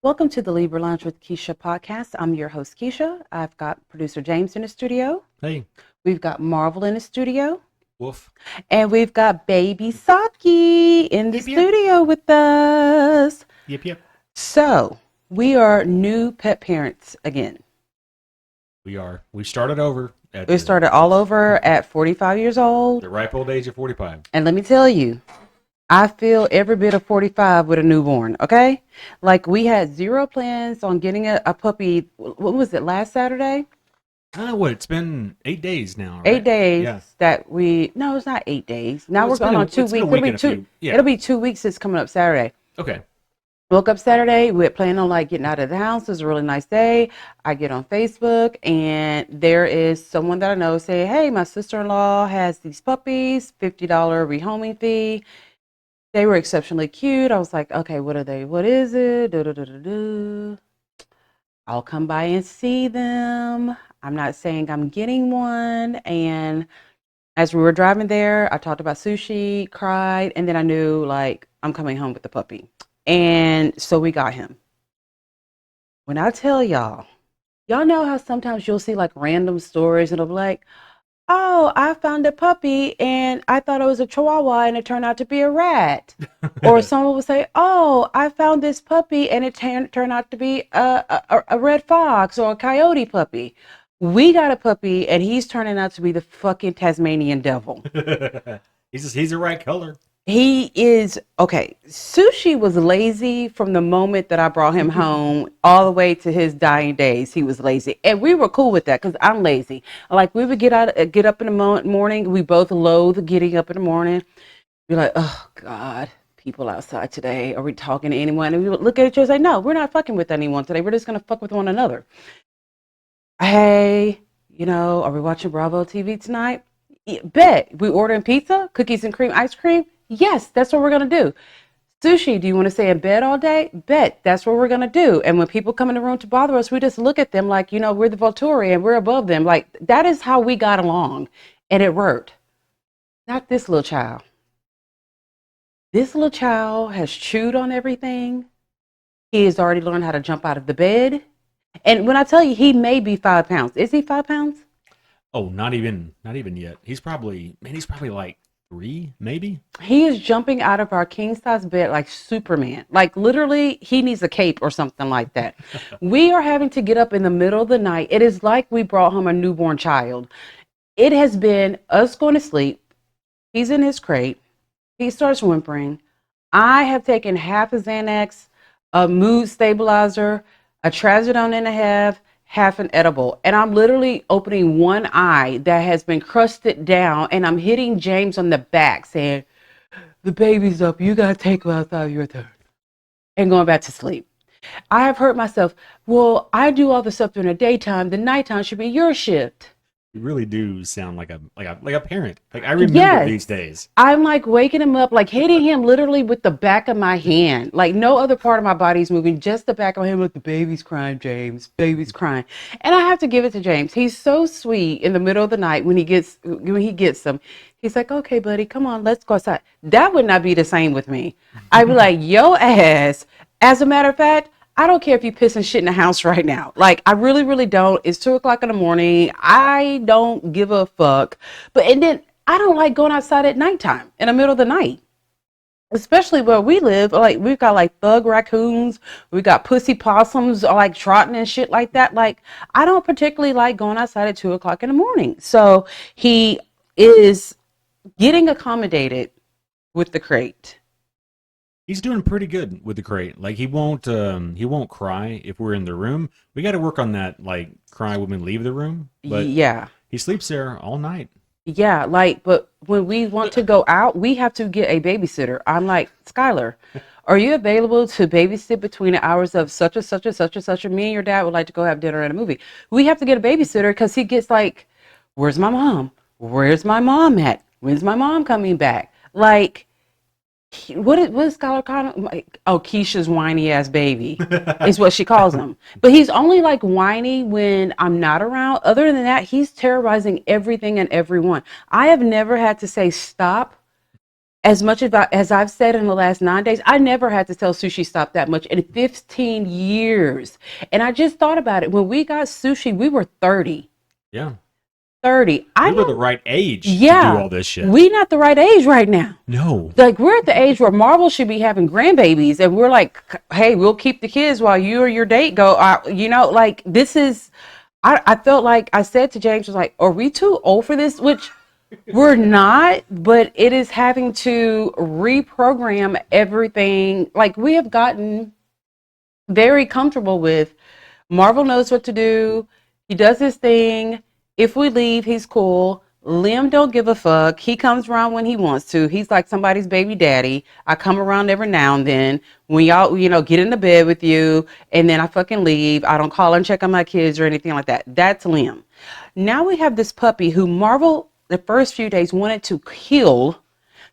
Welcome to the Libra Lounge with Keisha podcast. I'm your host, Keisha. I've got producer James in the studio. Hey, We've got Marvel in the studio. Wolf. And we've got baby Saki in the Yep, yep. studio with us. Yep, yep. So, we are new pet parents again. We are. We started over at We started all over at 45 years old. the ripe old age of 45. And let me tell you, I feel every bit of 45 with a newborn, okay? Like we had zero plans on getting a puppy. What was it, last Saturday? It's been 8 days now, right? 8 days Yeah. no, it's not 8 days. Now Well, we're going on 2 it's been weeks. a week and a few. Yeah. It'll be 2 weeks. It's coming up Saturday. Okay. Woke up Saturday. We had planned on like getting out of the house. It was a really nice day. I get on Facebook and there is someone that I know say, "Hey, my sister-in-law has these puppies, $50 rehoming fee." They were exceptionally cute. I was like, "Okay, what are they? What is it? I'll come by and see them. I'm not saying I'm getting one." And as we were driving there, I talked about Sushi, cried, and then I knew like I'm coming home with the puppy. And so we got him. When I tell y'all know how sometimes you'll see like random stories and it'll be like, "Oh, I found a puppy and I thought it was a chihuahua and it turned out to be a rat." Or someone will say, "Oh, I found this puppy and it turned out to be a red fox or a coyote puppy." We got a puppy and he's turning out to be the fucking Tasmanian devil. He's the right color. He is okay. Sushi was lazy from the moment that I brought him home all the way to his dying days. He was lazy, and we were cool with that because I'm lazy. Like we would get up in the morning. We both loathe getting up in the morning. Be like, "Oh God, people outside today. Are we talking to anyone?" And we would look at each other and say, "No, we're not fucking with anyone today. We're just gonna fuck with one another." Hey, are we watching Bravo TV tonight? Bet. We ordering pizza, cookies and cream, ice cream? Yes, that's what we're gonna do. Sushi, do you want to stay in bed all day? Bet. That's what we're gonna do. And when people come in the room to bother us, we just look at them like, we're the Volturi and we're above them. Like that is how we got along. And it worked. Not this little child. This little child has chewed on everything. He has already learned how to jump out of the bed. And when I tell you, he may be 5 pounds. Is he 5 pounds? Oh, not even yet. He's probably like 3, maybe. He is jumping out of our king size bed like Superman. Like literally, he needs a cape or something like that. We are having to get up in the middle of the night. It is like we brought home a newborn child. It has been us going to sleep. He's in his crate. He starts whimpering. I have taken half a Xanax, a mood stabilizer, a trazodone and a half an edible. And I'm literally opening one eye that has been crusted down and I'm hitting James on the back saying, "The baby's up. You got to take him outside your turn." And going back to sleep. I have hurt myself. Well, I do all the stuff during the daytime. The nighttime should be your shift. You really do sound like a parent. Like I remember Yes. these days. I'm like waking him up, like hitting him literally with the back of my hand. Like no other part of my body's moving, just the back of him. Like the baby's crying, James. Baby's crying, and I have to give it to James. He's so sweet in the middle of the night when he gets them. He's like, "Okay, buddy, come on, let's go outside." That would not be the same with me. I'd be like, "Yo ass." As a matter of fact, I don't care if you piss and shit in the house right now. Like, I really, really don't. It's 2 o'clock in the morning. I don't give a fuck. And then I don't like going outside at nighttime in the middle of the night, especially where we live. Like, we've got like thug raccoons. We got pussy possums like trotting and shit like that. Like, I don't particularly like going outside at 2 o'clock in the morning. So he is getting accommodated with the crate. He's doing pretty good with the crate. Like he won't cry if we're in the room. We got to work on that. Like cry when we leave the room. But Yeah. he sleeps there all night. Yeah, like, but when we want to go out, we have to get a babysitter. I'm like, "Skylar, are you available to babysit between the hours of such and such and such and such? And me and your dad would like to go have dinner and a movie." We have to get a babysitter because he gets like, "Where's my mom? Where's my mom at? When's my mom coming back?" Like, what is Skylar calling him? Like, oh, Keisha's whiny ass baby is what she calls him. But he's only like whiny when I'm not around. Other than that, he's terrorizing everything and everyone. I have never had to say stop as much as I've said in the last 9 days, I never had to tell Sushi stop that much in 15 years. And I just thought about it. When we got Sushi, we were 30. Yeah. 30. I We were the know. right age to do Yeah. all this shit. We not the right age right now. No. Like we're at the age where Marvel should be having grandbabies, and we're like, hey, we'll keep the kids while you or your date go. Like this is. I felt like I said to James, was like, are we too old for this? Which we're not, but it is having to reprogram everything. Like we have gotten very comfortable with Marvel knows what to do. He does his thing. If we leave, he's cool. Liam don't give a fuck. He comes around when he wants to. He's like somebody's baby daddy. I come around every now and then when y'all, get into bed with you, and then I fucking leave. I don't call and check on my kids or anything like that. That's Liam. Now we have this puppy who Marvel the first few days wanted to kill.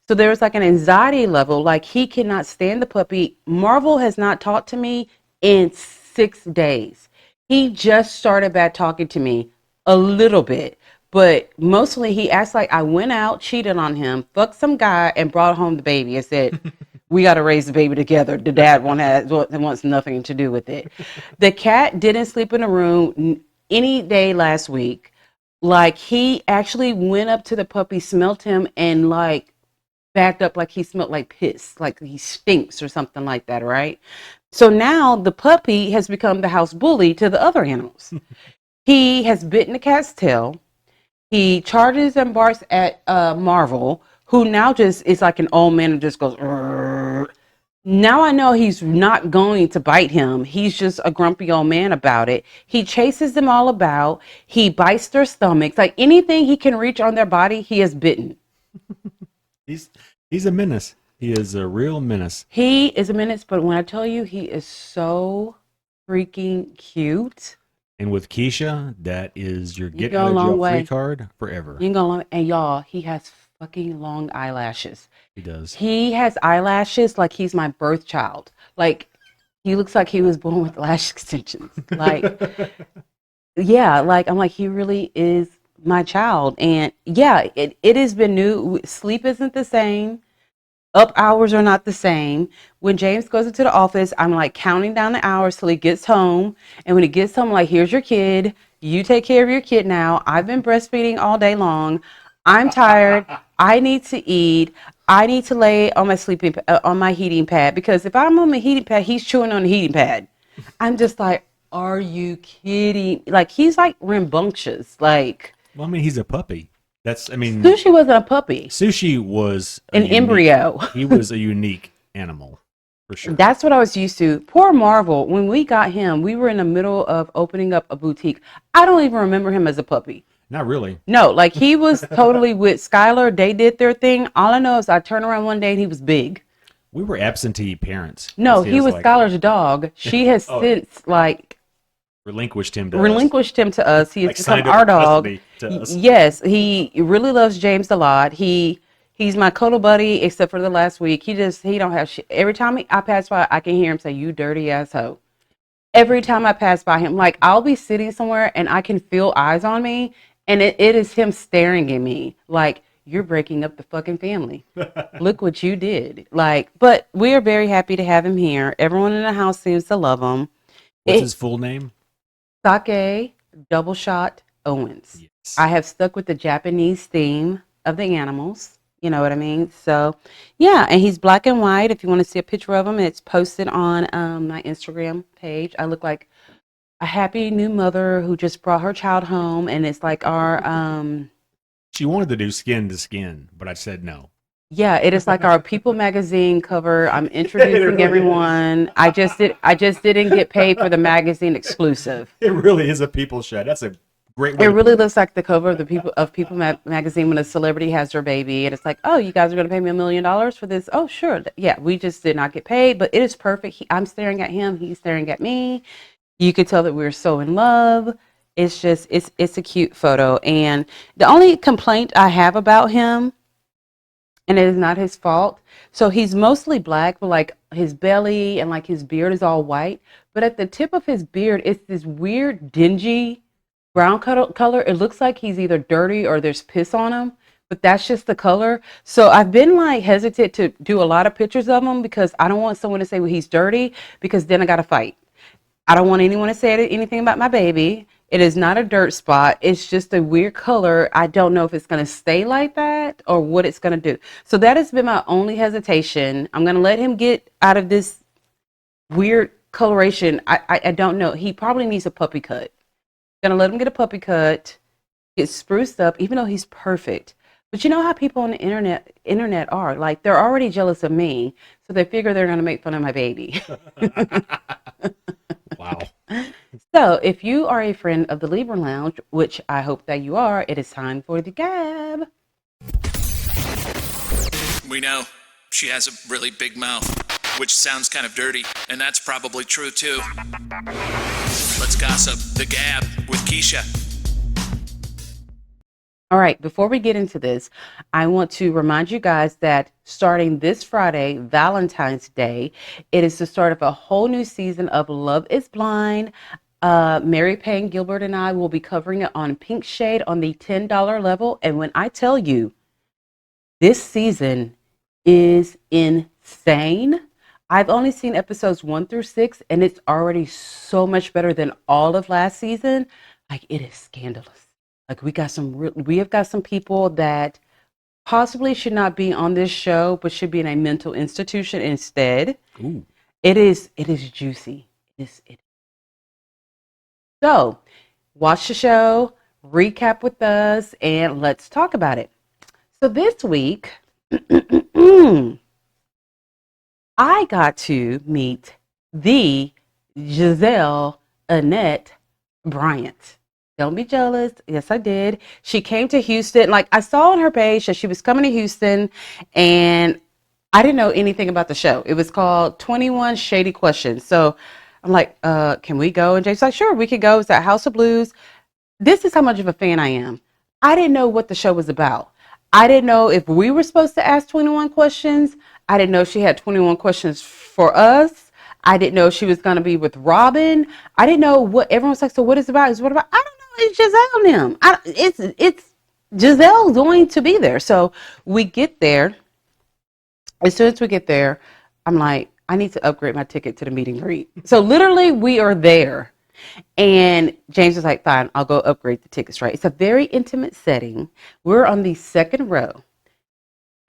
So there was like an anxiety level, like he cannot stand the puppy. Marvel has not talked to me in 6 days. He just started back talking to me a little bit, but mostly he acts like I went out, cheated on him, fucked some guy, and brought home the baby and said, we got to raise the baby together. The dad wants nothing to do with it. The cat didn't sleep in the room any day last week. Like he actually went up to the puppy, smelled him, and like backed up like he smelled like piss, like he stinks or something like that, right? So now the puppy has become the house bully to the other animals. He has bitten the cat's tail. He charges and barks at Marvel, who now just is like an old man and just goes, "Rrr." Now I know he's not going to bite him. He's just a grumpy old man about it. He chases them all about. He bites their stomachs. Like anything he can reach on their body, he has bitten. He's a menace. He is a real menace. He is a menace, but when I tell you he is so freaking cute. And with Keisha, that is your get go a out of long jail way. free card forever. You can go along, and y'all, he has fucking long eyelashes. He does. He has eyelashes like he's my birth child. Like he looks like he was born with lash extensions. Like, yeah, like I'm like, he really is my child. And yeah, it has been new. Sleep isn't the same. Up hours are not the same. When James goes into the office, I'm like counting down the hours till he gets home. And when he gets home, like, here's your kid. You take care of your kid now. I've been breastfeeding all day long. I'm tired. I need to eat. I need to lay on my on my heating pad, because if I'm on the heating pad, he's chewing on the heating pad. I'm just like, are you kidding? Like he's like rambunctious. Like, well, I mean, he's a puppy. Sushi wasn't a puppy. Sushi was an embryo. He was a unique animal, for sure. That's what I was used to. Poor Marvel. When we got him, we were in the middle of opening up a boutique. I don't even remember him as a puppy. Not really. No, like he was totally with Skylar. They did their thing. All I know is I turned around one day and he was big. We were absentee parents. No, he was like, Skylar's dog. She has since like relinquished him to us. He has become our dog. Yes, he really loves James a lot. He's my cuddle buddy, except for the last week. He don't have shit. Every time I pass by, I can hear him say, "You dirty asshole." Every time I pass by him, like I'll be sitting somewhere and I can feel eyes on me, and it is him staring at me like, you're breaking up the fucking family. Look what you did. Like, but we are very happy to have him here. Everyone in the house seems to love him. What's his full name? Sake Double Shot Owens. Yes. I have stuck with the Japanese theme of the animals. You know what I mean? So, yeah, and he's black and white. If you want to see a picture of him, it's posted on my Instagram page. I look like a happy new mother who just brought her child home, and it's like our... She wanted to do skin to skin, but I said no. Yeah, it is like our People magazine cover. I'm introducing everyone. I just didn't get paid for the magazine exclusive. It really is a People show. That's a great way. It really looks like the cover of the People magazine when a celebrity has their baby, and it's like, oh, you guys are going to pay me $1 million for this? Oh, sure. Yeah, we just did not get paid, but it is perfect. I'm staring at him. He's staring at me. You could tell that we're so in love. It's just, it's a cute photo. And the only complaint I have about him, and it is not his fault. So he's mostly black, but like his belly and like his beard is all white. But at the tip of his beard, it's this weird, dingy brown color. It looks like he's either dirty or there's piss on him. but that's just the color. So I've been like hesitant to do a lot of pictures of him because I don't want someone to say, well, he's dirty, because then I got to fight. I don't want anyone to say anything about my baby. It is not a dirt spot. It's just a weird color. I don't know if it's going to stay like that or what it's going to do. So that has been my only hesitation. I'm going to let him get out of this weird coloration. I don't know. He probably needs a puppy cut. Going to let him get a puppy cut, get spruced up, even though he's perfect. But you know how people on the internet are. Like, they're already jealous of me, so they figure they're going to make fun of my baby. Wow. So, if you are a friend of the Libra Lounge, which I hope that you are, it is time for the gab. We know she has a really big mouth, which sounds kind of dirty, and that's probably true too. Let's gossip. The Gab with Keisha. All right, before we get into this, I want to remind you guys that starting this Friday, Valentine's Day, it is the start of a whole new season of Love is Blind. Mary Payne Gilbert and I will be covering it on Pink Shade on the $10 level. And when I tell you, this season is insane. I've only seen episodes 1 through 6, and it's already so much better than all of last season. Like, it is scandalous. Like, we have got some people that possibly should not be on this show, but should be in a mental institution instead. Ooh. It is juicy. So, watch the show, recap with us, and let's talk about it. So this week, I got to meet the Giselle Annette Bryant. Don't be jealous. Yes, I did. She came to Houston. Like, I saw on her page that she was coming to Houston, and I didn't know anything about the show. It was called 21 Shady Questions. So I'm like, can we go? And Jake's like, sure, we could go. It's at House of Blues. This is how much of a fan I am. I didn't know what the show was about. I didn't know if we were supposed to ask 21 questions. I didn't know she had 21 questions for us. I didn't know she was going to be with Robin. I didn't know what everyone's like. So what is it about? Is what about? I don't know. It's Giselle and them. It's Giselle going to be there. So we get there. As soon as we get there, I'm like, I need to upgrade my ticket to the meet and greet. So literally, we are there. And James is like, fine, I'll go upgrade the tickets, right? It's a very intimate setting. We're on the second row.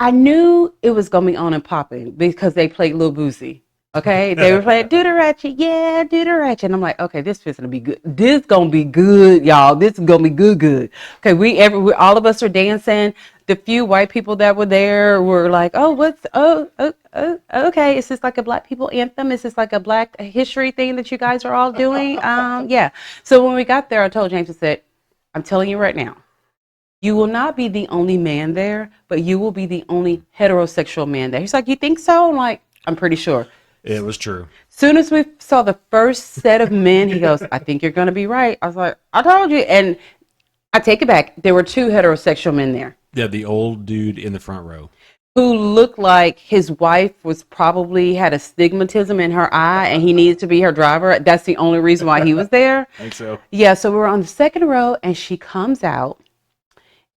I knew it was going to be on and popping because they played Lil Boosie. Okay, they were playing Do the Ratchet, yeah, Do the Ratchet. And I'm like, okay, this is gonna be good. This gonna be good, y'all. This is gonna be good. Okay, we all of us are dancing. The few white people that were there were like, okay. Is this like a Black people anthem? Is this like a Black history thing that you guys are all doing? Yeah. So when we got there, I told James, I said, I'm telling you right now, you will not be the only man there, but you will be the only heterosexual man there. He's like, you think so? I'm like, I'm pretty sure. It was true. Soon as we saw the first set of men, he goes, I think you're going to be right. I was like, I told you. And I take it back. There were 2 heterosexual men there. Yeah, the old dude in the front row. Who looked like his wife was probably had astigmatism in her eye and he needed to be her driver. That's the only reason why he was there. I think so. Yeah, so we were on the second row and she comes out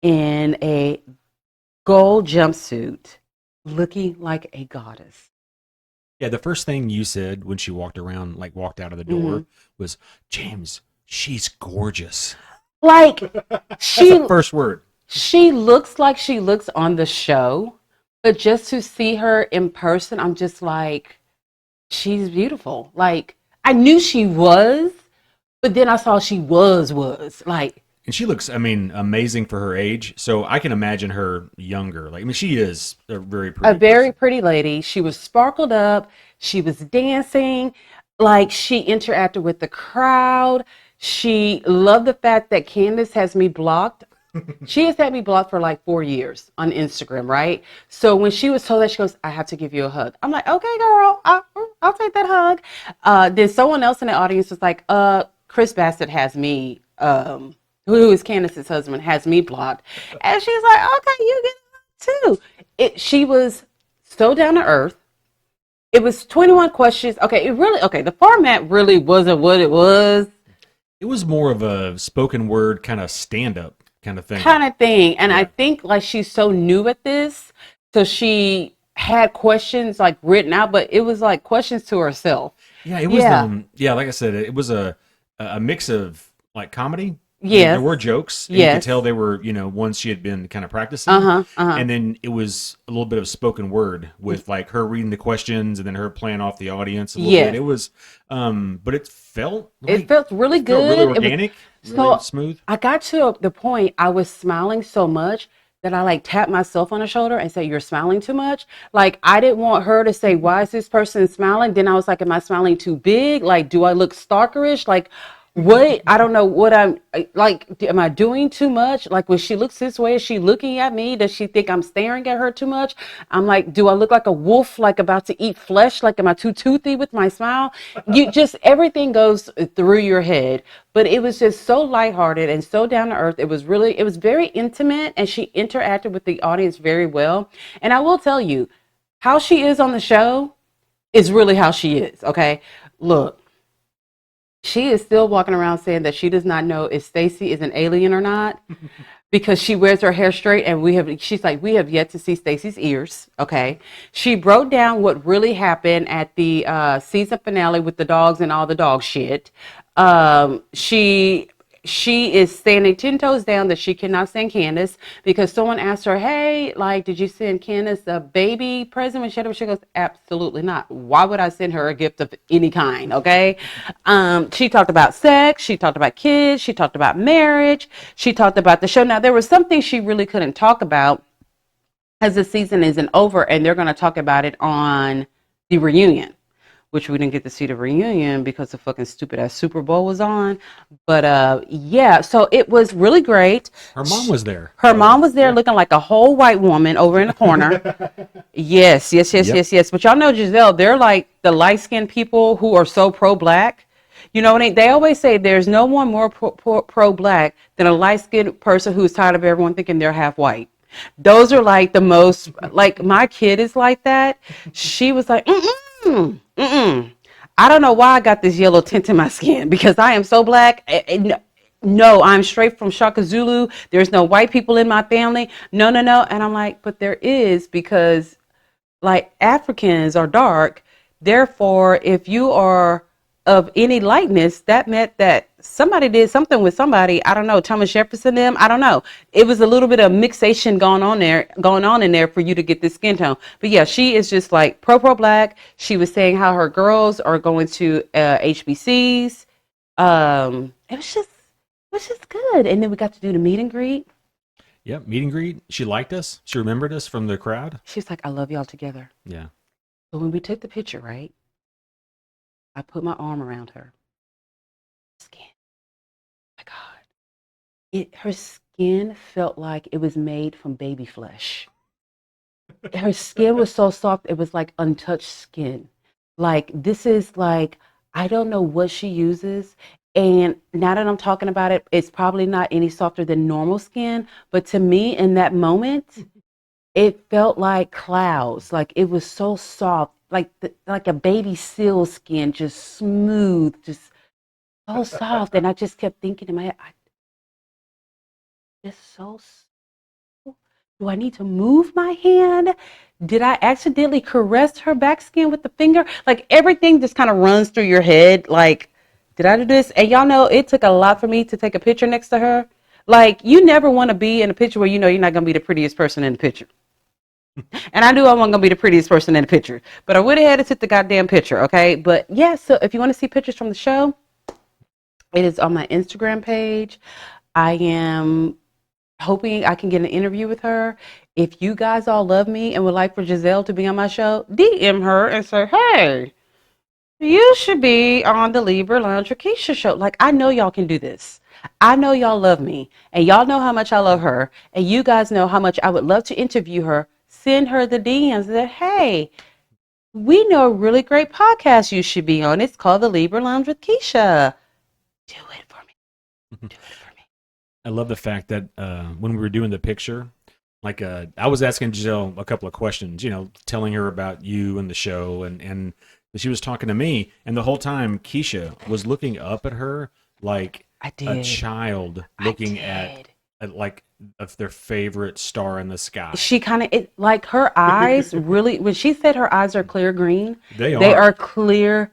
in a gold jumpsuit looking like a goddess. Yeah, the first thing you said when she walked out of the door was, James, she's gorgeous. Like, That's the first word. She looks like she looks on the show, but just to see her in person, I'm just like, she's beautiful. Like, I knew she was, but then I saw she was like. And she looks, amazing for her age. So I can imagine her younger. Like, she is a very pretty. A very pretty lady. She was sparkled up. She was dancing. Like, she interacted with the crowd. She loved the fact that Candace has me blocked. She has had me blocked for like 4 years on Instagram, right? So when she was told that, she goes, I have to give you a hug. I'm like, okay, girl, I'll take that hug. Then someone else in the audience was like, Chris Bassett has me, who is Candace's husband, has me blocked. And she's like, okay, you get it too. She was so down to earth. It was 21 questions. Okay, the format really wasn't what it was. It was more of a spoken word kind of stand-up. kind of thing. And I think like she's so new at this, so she had questions like written out, but it was like questions to herself. Yeah, it was like I said, it was a mix of like comedy. Yes. There were jokes. And you could tell they were, ones she had been kind of practicing. And then it was a little bit of spoken word with like her reading the questions and then her playing off the audience a little bit. It was but it felt really good. Really organic, really smooth. I got to the point I was smiling so much that I like tapped myself on the shoulder and said, "You're smiling too much." Like I didn't want her to say, "Why is this person smiling?" Then I was like, "Am I smiling too big? Like, do I look stalkerish? Like, what? I don't know what I'm like. Am I doing too much? Like when she looks this way, is she looking at me? Does she think I'm staring at her too much? I'm like, do I look like a wolf, like about to eat flesh? Like, am I too toothy with my smile? You just, everything goes through your head. But it was just so lighthearted and so down to earth. It was very intimate, and she interacted with the audience very well. And I will tell you, how she is on the show is really how she is. Okay, look. She is still walking around saying that she does not know if Stacey is an alien or not because she wears her hair straight, and she's like, we have yet to see Stacey's ears. Okay. She broke down what really happened at the season finale with the dogs and all the dog shit. She is standing 10 toes down that she cannot send Candace because someone asked her, "Hey, like, did you send Candace a baby present when she had her?" She goes, "Absolutely not. Why would I send her a gift of any kind?" Okay. She talked about sex. She talked about kids. She talked about marriage. She talked about the show. Now, there was something she really couldn't talk about as the season isn't over, and they're going to talk about it on the reunion, which we didn't get to see the reunion because the fucking stupid ass Super Bowl was on. But so it was really great. Her mom was there. Her mom was there looking like a whole white woman over in the corner. Yes. But y'all know Giselle, they're like the light-skinned people who are so pro-black. You know what I mean? They always say there's no one more pro-black than a light-skinned person who's tired of everyone thinking they're half white. Those are like the most, like my kid is like that. She was like, I don't know why I got this yellow tint in my skin because I am so black. No, I'm straight from Shaka Zulu. There's no white people in my family. No. And I'm like, but there is, because like Africans are dark. Therefore, if you are of any lightness, that meant that somebody did something with somebody. I don't know, Thomas Jefferson them. I don't know. It was a little bit of mixation going on in there for you to get this skin tone. But yeah, she is just like pro black. She was saying how her girls are going to HBCs. It was just good. And then we got to do the meet and greet. Yep, meet and greet. She liked us. She remembered us from the crowd. She's like, "I love y'all together." Yeah. So when we took the picture, right? I put my arm around her skin. Oh my God. Her skin felt like it was made from baby flesh. Her skin was so soft, it was like untouched skin. Like, this is like, I don't know what she uses. And now that I'm talking about it, it's probably not any softer than normal skin. But to me, in that moment, it felt like clouds. Like, it was so soft. Like a baby seal skin, just smooth, just so soft. And I just kept thinking in my head, just so soft. Do I need to move my hand? Did I accidentally caress her back skin with the finger? Like everything just kind of runs through your head. Like, did I do this? And y'all know it took a lot for me to take a picture next to her. Like, you never want to be in a picture where you know you're not going to be the prettiest person in the picture. And I knew I wasn't going to be the prettiest person in the picture, but I would have had to take the goddamn picture, okay? But yeah, so if you want to see pictures from the show, it is on my Instagram page. I am hoping I can get an interview with her. If you guys all love me and would like for Giselle to be on my show, DM her and say, "Hey, you should be on the Libra Lounge with Keisha show." Like, I know y'all can do this. I know y'all love me, and y'all know how much I love her, and you guys know how much I would love to interview her. Send her the DMs that, "Hey, we know a really great podcast you should be on. It's called the Libra Lounge with Keisha. Do it for me. Do it for me." I love the fact that when we were doing the picture, like I was asking Giselle a couple of questions, telling her about you and the show, and she was talking to me, and the whole time Keisha was looking up at her like a child looking at like of their favorite star in the sky. She kind of like her eyes really. When she said her eyes are clear green, They are clear.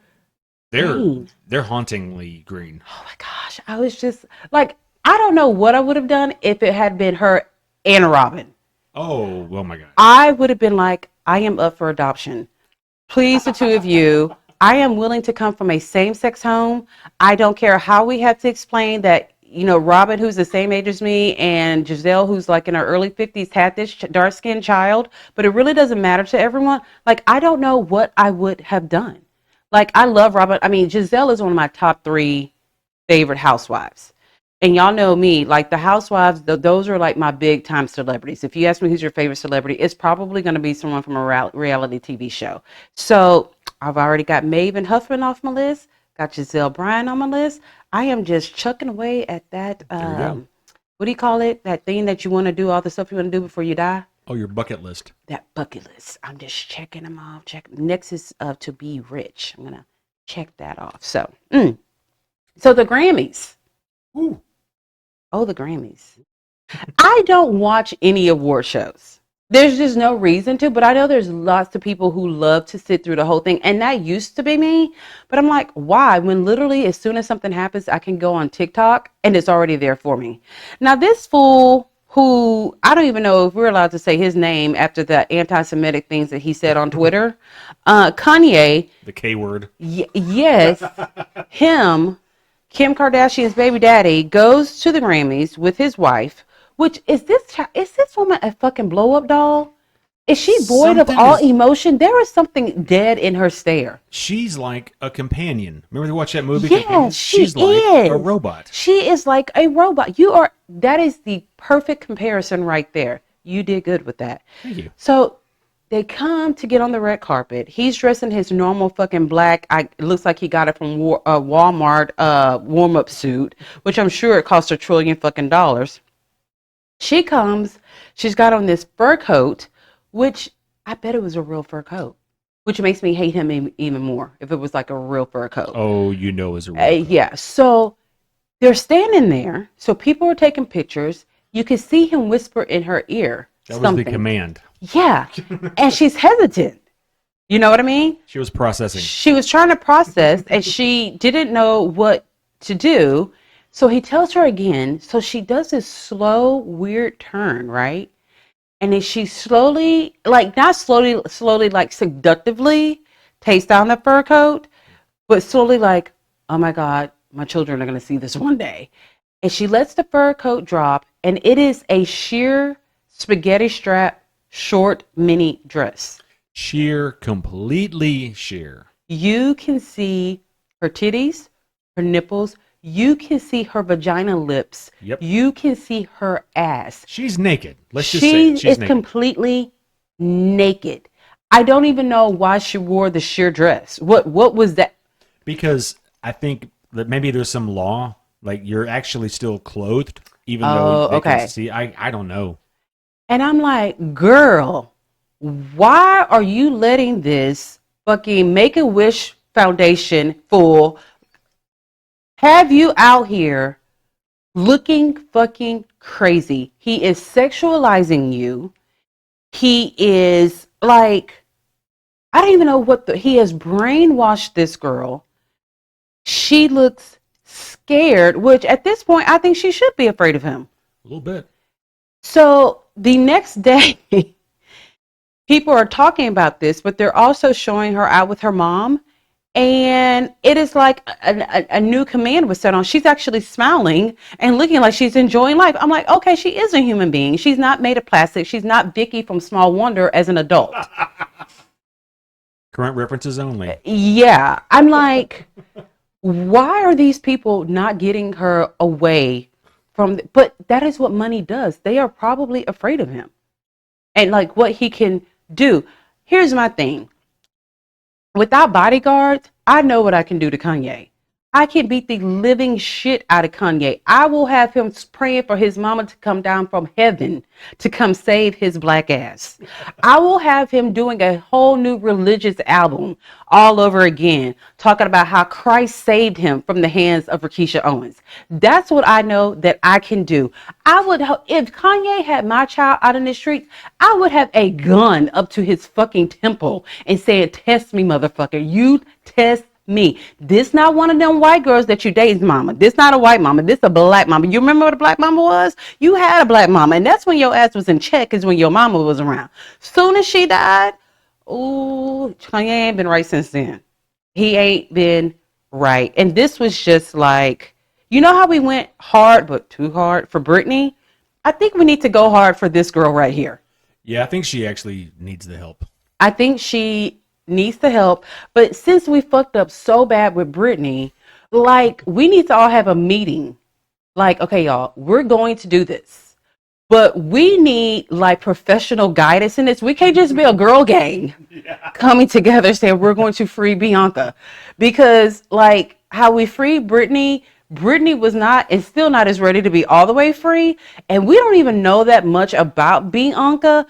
Green. They're hauntingly green. Oh my gosh, I was just like, I don't know what I would have done if it had been her and Robin. Oh my God. I would have been like, I am up for adoption. Please, the two of you, I am willing to come from a same-sex home. I don't care how we have to explain that, Robin, who's the same age as me, and Giselle, who's like in her early 50s, had this dark-skinned child, but it really doesn't matter to everyone. Like, I don't know what I would have done. Like, I love Robin. I mean, Giselle is one of my top 3 favorite housewives. And y'all know me, like the housewives, those are like my big time celebrities. If you ask me who's your favorite celebrity, it's probably going to be someone from a reality TV show. So I've already got Maven Huffman off my list, got Giselle Bryan on my list. I am just chucking away at that, what do you call it? That thing that you want to do, all the stuff you want to do before you die. Oh, your bucket list. That bucket list. I'm just checking them off. Next is to be rich. I'm going to check that off. So the Grammys. Ooh. Oh, the Grammys. I don't watch any award shows. There's just no reason to, but I know there's lots of people who love to sit through the whole thing. And that used to be me. But I'm like, why? When literally as soon as something happens, I can go on TikTok and it's already there for me. Now, this fool who, I don't even know if we're allowed to say his name after the anti-Semitic things that he said on Twitter. Kanye. The K word. Yes. Him. Kim Kardashian's baby daddy goes to the Grammys with his wife, which is this woman a fucking blow up doll? Is she void of all emotion? There is something dead in her stare. She's like a companion. Remember to watch that movie? Yes, she's like a robot. She is like a robot. That is the perfect comparison right there. You did good with that. Thank you. So they come to get on the red carpet. He's dressed in his normal fucking black. It looks like he got it from Walmart warm-up suit, which I'm sure it cost $1 trillion fucking dollars. She comes. She's got on this fur coat, which I bet it was a real fur coat, which makes me hate him even more if it was like a real fur coat. Oh, it's a real coat. Yeah. So they're standing there. So people are taking pictures. You can see him whisper in her ear. That was the command. Yeah. And she's hesitant. You know what I mean? She was processing. She was trying to process and she didn't know what to do. So he tells her again. So she does this slow, weird turn, right? And then she slowly, like not slowly, like seductively takes down the fur coat, but slowly like, oh my God, my children are going to see this one day. And she lets the fur coat drop and it is a sheer spaghetti strap short mini dress. Sheer, completely sheer. You can see her titties, her nipples. You can see her vagina lips. Yep. You can see her ass. She's naked. Let's just say she's is naked. Completely naked. I don't even know why she wore the sheer dress. What was that? Because I think that maybe there's some law, like you're actually still clothed, even though they can see. I don't know. And I'm like, girl, why are you letting this fucking Make-A-Wish Foundation fool have you out here looking fucking crazy? He is sexualizing you. He is like, I don't even know he has brainwashed this girl. She looks scared, which at this point, I think she should be afraid of him. A little bit. So the next day, people are talking about this, but they're also showing her out with her mom. And it is like a new command was set on. She's actually smiling and looking like she's enjoying life. I'm like, okay, she is a human being. She's not made of plastic. She's not Vicky from Small Wonder as an adult. Current references only. Yeah. I'm like, why are these people not getting her away from, but that is what money does. They are probably afraid of him and like what he can do. Here's my thing. Without bodyguards, I know what I can do to Kanye. I can beat the living shit out of Kanye. I will have him praying for his mama to come down from heaven to come save his black ass. I will have him doing a whole new religious album all over again, talking about how Christ saved him from the hands of Keisha Owens. That's what I know that I can do. I would, if Kanye had my child out in the streets, I would have a gun up to his fucking temple and saying, test me, motherfucker. You test me. This not one of them white girls that you date's mama. This not a white mama. This a black mama. You remember what a black mama was? You had a black mama, and that's when your ass was in check, is when your mama was around. Soon as she died, ooh, Kanye ain't been right since then. He ain't been right. And this was just like, you know how we went hard but too hard for Britney? I think we need to go hard for this girl right here. Yeah, I think she actually needs the help. I think she needs the help, but since we fucked up so bad with Britney, like, we need to all have a meeting. Like, okay, y'all, we're going to do this, but we need like professional guidance in this. We can't just be a girl gang coming together saying we're going to free Bianca, because like how we freed Britney was not and still not as ready to be all the way free, and we don't even know that much about Bianca.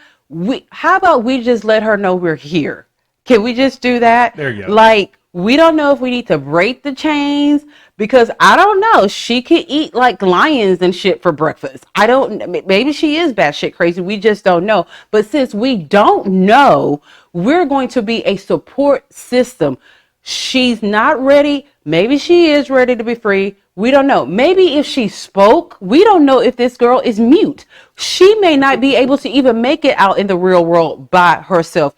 How about we just let her know we're here? Can we just do that? There you go. Like, we don't know if we need to break the chains, because I don't know. She could eat like lions and shit for breakfast. I don't, maybe she is batshit crazy. We just don't know. But since we don't know, we're going to be a support system. She's not ready. Maybe she is ready to be free. We don't know. Maybe if she spoke, we don't know if this girl is mute. She may not be able to even make it out in the real world by herself.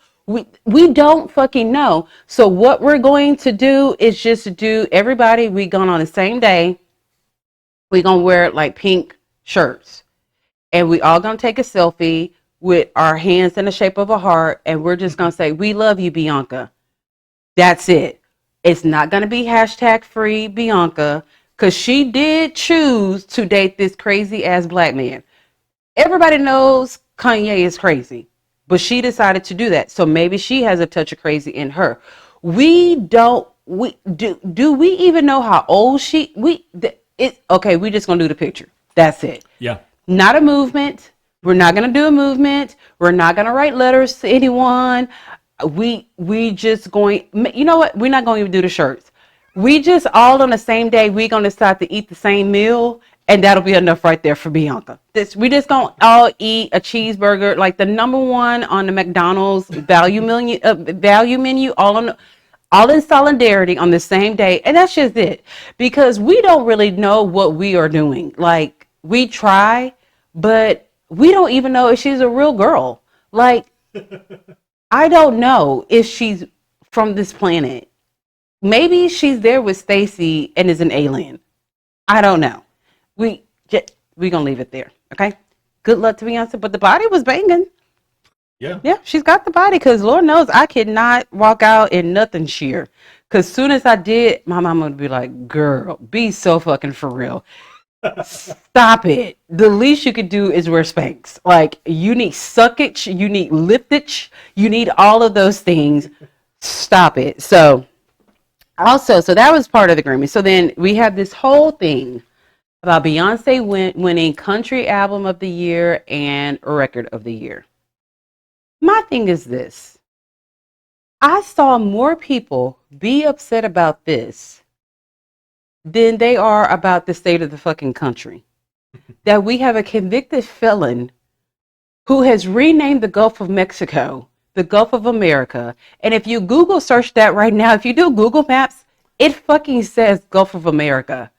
We don't fucking know. So what we're going to do is just do, everybody, we going on the same day. We're going to wear like pink shirts. And we all going to take a selfie with our hands in the shape of a heart. And we're just going to say, we love you, Bianca. That's it. It's not going to be hashtag free Bianca, because she did choose to date this crazy ass black man. Everybody knows Kanye is crazy, but she decided to do that. So maybe she has a touch of crazy in her. Do we even know how old okay, we just going to do the picture. That's it. Yeah. Not a movement. We're not going to do a movement. We're not going to write letters to anyone. We just going, you know what? We're not going to even do the shirts. We just all on the same day, we're going to decide to eat the same meal, and that'll be enough right there for Bianca. We just going to all eat a cheeseburger, like the number one on the McDonald's value menu, all in solidarity on the same day. And that's just it, because we don't really know what we are doing. Like, we try, but we don't even know if she's a real girl. Like, I don't know if she's from this planet. Maybe she's there with Stacy and is an alien. I don't know. We gonna leave it there. Okay. Good luck to Beyonce, but the body was banging. Yeah, she's got the body, because Lord knows I could not walk out in nothing sheer. Because soon as I did, my mama would be like, girl, be so fucking for real. Stop it. The least you could do is wear Spanx. Like, you need suckage, you need liftage, you need all of those things. Stop it. So that was part of the Grammy. So then we have this whole thing about Beyonce winning Country Album of the Year and Record of the Year. My thing is this. I saw more people be upset about this than they are about the state of the fucking country. That we have a convicted felon who has renamed the Gulf of Mexico the Gulf of America. And if you Google search that right now, if you do Google Maps, it fucking says Gulf of America.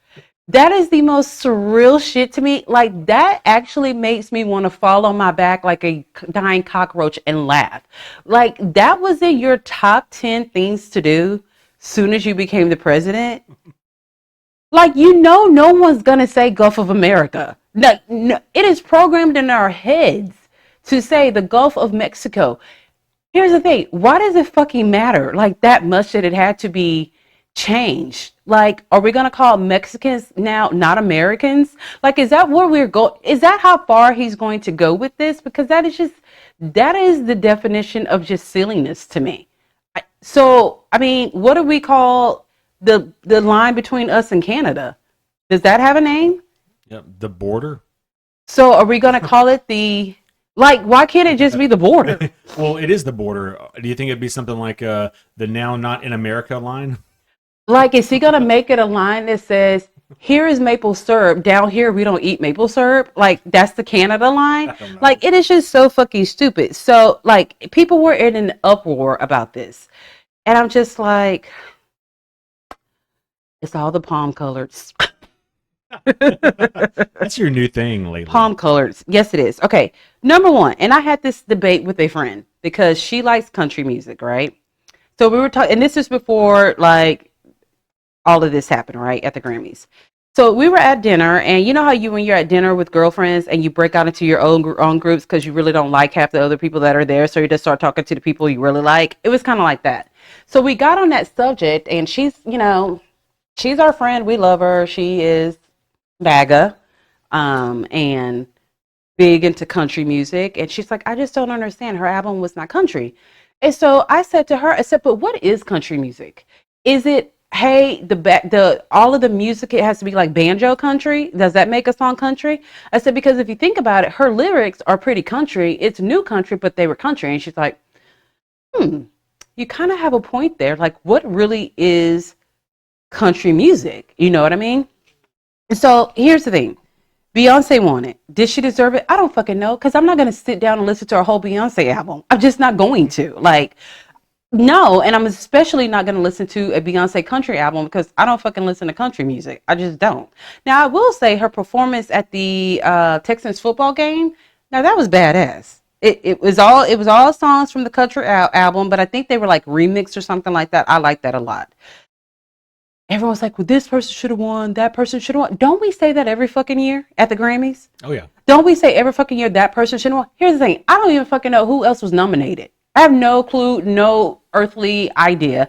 That is the most surreal shit to me. Like, that actually makes me want to fall on my back like a dying cockroach and laugh. Like, that was in your top 10 things to do soon as you became the president. Like, no one's going to say Gulf of America. No, it is programmed in our heads to say the Gulf of Mexico. Here's the thing. Why does it fucking matter like that much that it had to be changed? Like, are we going to call Mexicans now not Americans? Like, is that where we're going? Is that how far he's going to go with this? Because that is the definition of just silliness to me. So, I mean, what do we call the line between us and Canada. Does that have a name? Yep, the border. So are we going to call it why can't it just be the border? Well, it is the border. Do you think it'd be something like the now not in America line? Like, is he going to make it a line that says, here is maple syrup. Down here, we don't eat maple syrup. Like, that's the Canada line. Like, it is just so fucking stupid. So, like, people were in an uproar about this. And I'm just like, it's all the palm colors. That's your new thing lately. Palm colors. Yes, it is. Okay. Number one. And I had this debate with a friend because she likes country music, right? So we were talking, and this is before, like, all of this happened, right, at the Grammys. So we were at dinner, and you know how when you're at dinner with girlfriends and you break out into your own groups because you really don't like half the other people that are there, so you just start talking to the people you really like? It was kind of like that. So we got on that subject, and she's our friend. We love her. She is MAGA, and big into country music. And she's like, I just don't understand. Her album was not country. And so I said to her, but what is country music? Is it, hey, all of the music, it has to be like banjo country? Does that make a song country? I said, because if you think about it, her lyrics are pretty country. It's new country, but they were country. And she's like, you kind of have a point there. Like, what really is country music? You know what I mean? And so here's the thing. Beyonce won it. Did she deserve it? I don't fucking know, because I'm not going to sit down and listen to a whole Beyonce album. I'm just not going to. Like, no, and I'm especially not going to listen to a Beyonce country album because I don't fucking listen to country music. I just don't. Now, I will say her performance at the Texans football game, now that was badass. It was all songs from the country album, but I think they were like remixed or something like that. I like that a lot. Everyone's like, well, this person should have won. That person should have won. Don't we say that every fucking year at the Grammys? Oh, yeah. Don't we say every fucking year that person should have won? Here's the thing. I don't even fucking know who else was nominated. I have no clue, no earthly idea.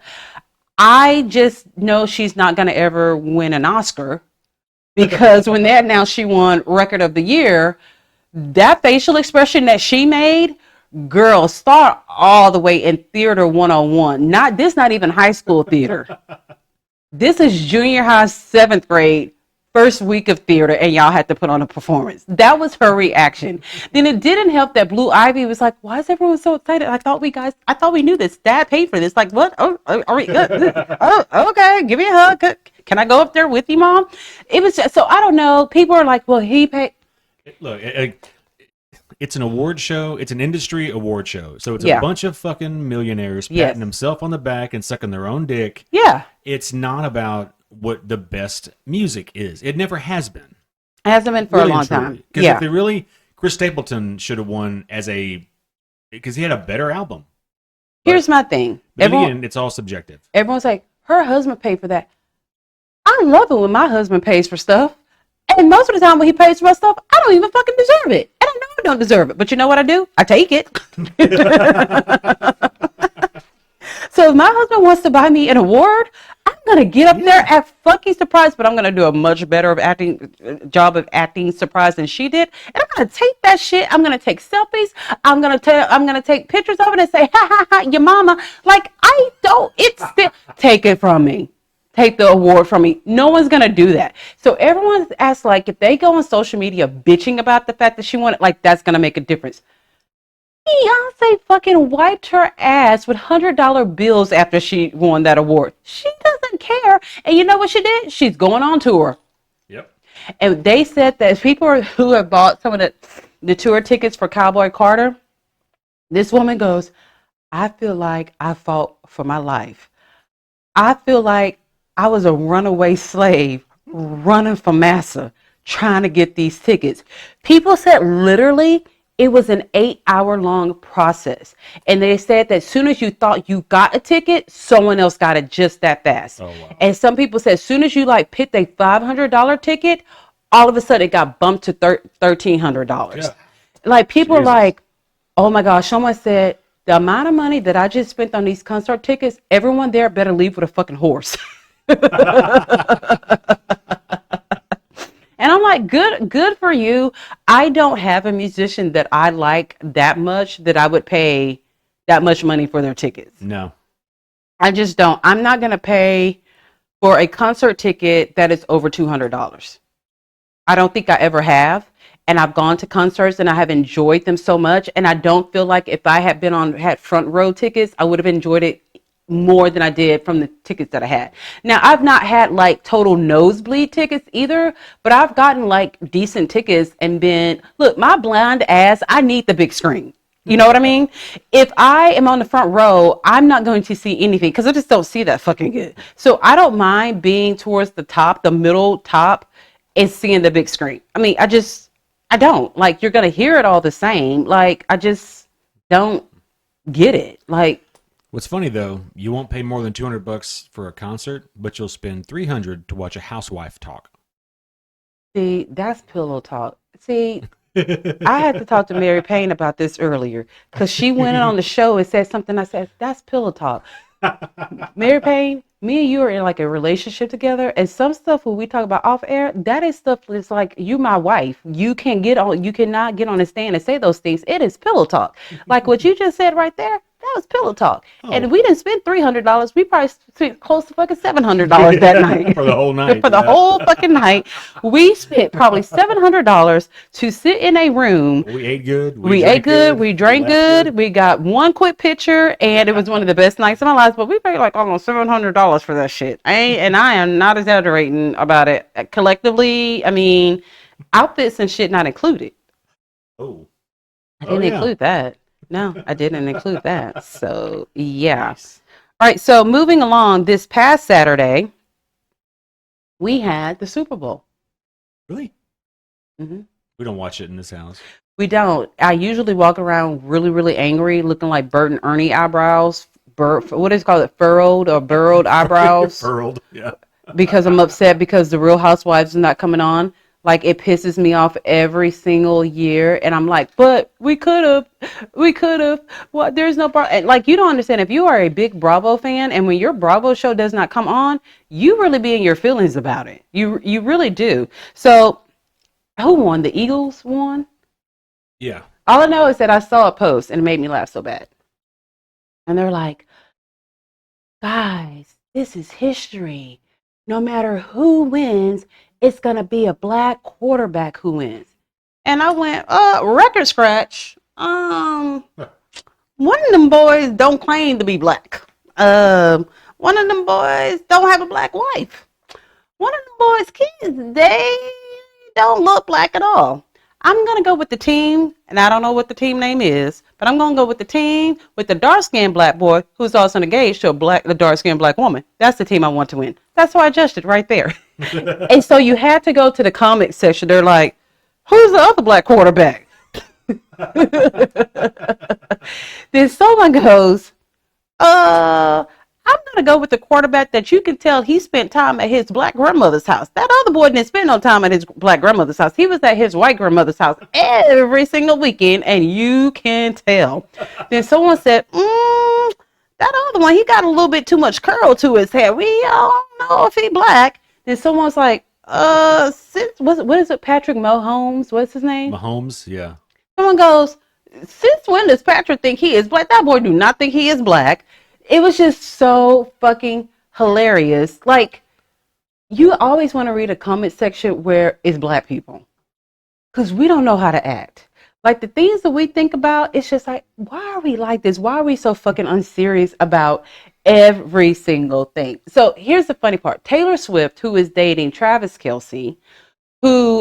I just know she's not going to ever win an Oscar because when they announced she won Record of the Year, that facial expression that she made, girl, start all the way in theater 101. Not even high school theater. This is junior high, 7th grade, first week of theater, and y'all had to put on a performance. That was her reaction. Then it didn't help that Blue Ivy was like, why is everyone so excited? I thought we knew this. Dad paid for this. Like, what? Oh, are we good? Oh, okay. Give me a hug. Can I go up there with you, Mom? It was just, so I don't know. People are like, well, he paid. Look, it's an award show. It's an industry award show. So it's a bunch of fucking millionaires patting themselves on the back and sucking their own dick. Yeah. It's not about what the best music is. It never has been. It hasn't been for a long time. Because if they really, Chris Stapleton should have won because he had a better album. Here's my thing. Again, it's all subjective. Everyone's like, her husband paid for that. I love it when my husband pays for stuff. And most of the time when he pays for my stuff, I don't even fucking deserve it. And I know I don't deserve it. But you know what I do? I take it. So if my husband wants to buy me an award, I'm going to get up there at fucking surprise, but I'm going to do a much better job of acting surprise than she did. And I'm going to take that shit. I'm going to take selfies. I'm going to take pictures of it and say, ha ha ha, your mama. Like, take it from me. Take the award from me. No one's going to do that. So everyone's asked, like, if they go on social media bitching about the fact that she won it, like, that's going to make a difference. Beyonce fucking wiped her ass with $100 bills after she won that award. She doesn't care. And you know what she did? She's going on tour. Yep. And they said that people who have bought some of the tour tickets for Cowboy Carter, this woman goes, I feel like I fought for my life. I feel like I was a runaway slave running for massa trying to get these tickets. People said literally it was an 8-hour-long process. And they said that as soon as you thought you got a ticket, someone else got it just that fast. Oh, wow. And some people said as soon as you picked a $500 ticket, all of a sudden it got bumped to $1,300. Yeah. Like people are like, oh my gosh, someone said the amount of money that I just spent on these concert tickets, everyone there better leave with a fucking horse. And I'm like, good for you. I don't have a musician that I like that much that I would pay that much money for their tickets. No. I just don't. I'm not going to pay for a concert ticket that is over $200. I don't think I ever have. And I've gone to concerts and I have enjoyed them so much. And I don't feel like if I had front row tickets, I would have enjoyed it more than I did from the tickets that I had. Now, I've not had like total nosebleed tickets either, but I've gotten like decent tickets and look, my blind ass, I need the big screen. You know what I mean? If I am on the front row, I'm not going to see anything because I just don't see that fucking good. So I don't mind being towards the top, the middle top, and seeing the big screen. I mean, I don't. Like, you're going to hear it all the same. Like, I just don't get it. Like, what's funny though, you won't pay more than $200 for a concert, but you'll spend $300 to watch a housewife talk. See, that's pillow talk. See, I had to talk to Mary Payne about this earlier because she went on the show and said something. I said, that's pillow talk. Mary Payne, me and you are in like a relationship together, and some stuff when we talk about off air, that is stuff that's like, you my wife. You cannot get on a stand and say those things. It is pillow talk. Like what you just said right there, that was pillow talk. Oh. And we didn't spend $300. We probably spent close to fucking $700 that night. For the whole night. For the whole fucking night. We spent probably $700 to sit in a room. We ate good. We ate good. We drank good. We got one quick picture, and it was one of the best nights of my life. But we paid like almost $700 for that shit. I am not exaggerating about it. Collectively, I mean, outfits and shit not included. Oh. I didn't include that. No, I didn't include that. So, yeah. Nice. All right. So, moving along, this past Saturday, we had the Super Bowl. Really? Mm-hmm. We don't watch it in this house. We don't. I usually walk around really, really angry, looking like Bert and Ernie eyebrows. What is it called? Furrowed or burrowed eyebrows? Furrowed, yeah. Because I'm upset because the Real Housewives is not coming on. Like, it pisses me off every single year. And I'm like, but we could have. Well, there's no problem. Like, you don't understand. If you are a big Bravo fan and when your Bravo show does not come on, you really be in your feelings about it. You really do. So, who won? The Eagles won? Yeah. All I know is that I saw a post and it made me laugh so bad. And they're like, guys, this is history. No matter who wins, it's going to be a black quarterback who wins. And I went, record scratch. One of them boys don't claim to be black. One of them boys don't have a black wife. One of them boys' kids, they don't look black at all. I'm going to go with the team, and I don't know what the team name is, but I'm going to go with the team with the dark-skinned black boy who's also engaged to the dark-skinned black woman. That's the team I want to win. That's why I judged it right there. And so you had to go to the comic section. They're like, who's the other black quarterback? Then someone goes, I'm going to go with the quarterback that you can tell he spent time at his black grandmother's house. That other boy didn't spend no time at his black grandmother's house. He was at his white grandmother's house every single weekend, and you can tell. Then someone said, that other one, he got a little bit too much curl to his hair. We don't know if he black. Then someone's like, what is it, Patrick Mahomes? What's his name? Mahomes, yeah. Someone goes, since when does Patrick think he is black? That boy do not think he is black. It was just so fucking hilarious. Like, you always want to read a comment section where it's black people. Because we don't know how to act. Like, the things that we think about, it's just like, why are we like this? Why are we so fucking unserious about every single thing? So, here's the funny part. Taylor Swift, who is dating Travis Kelce, who,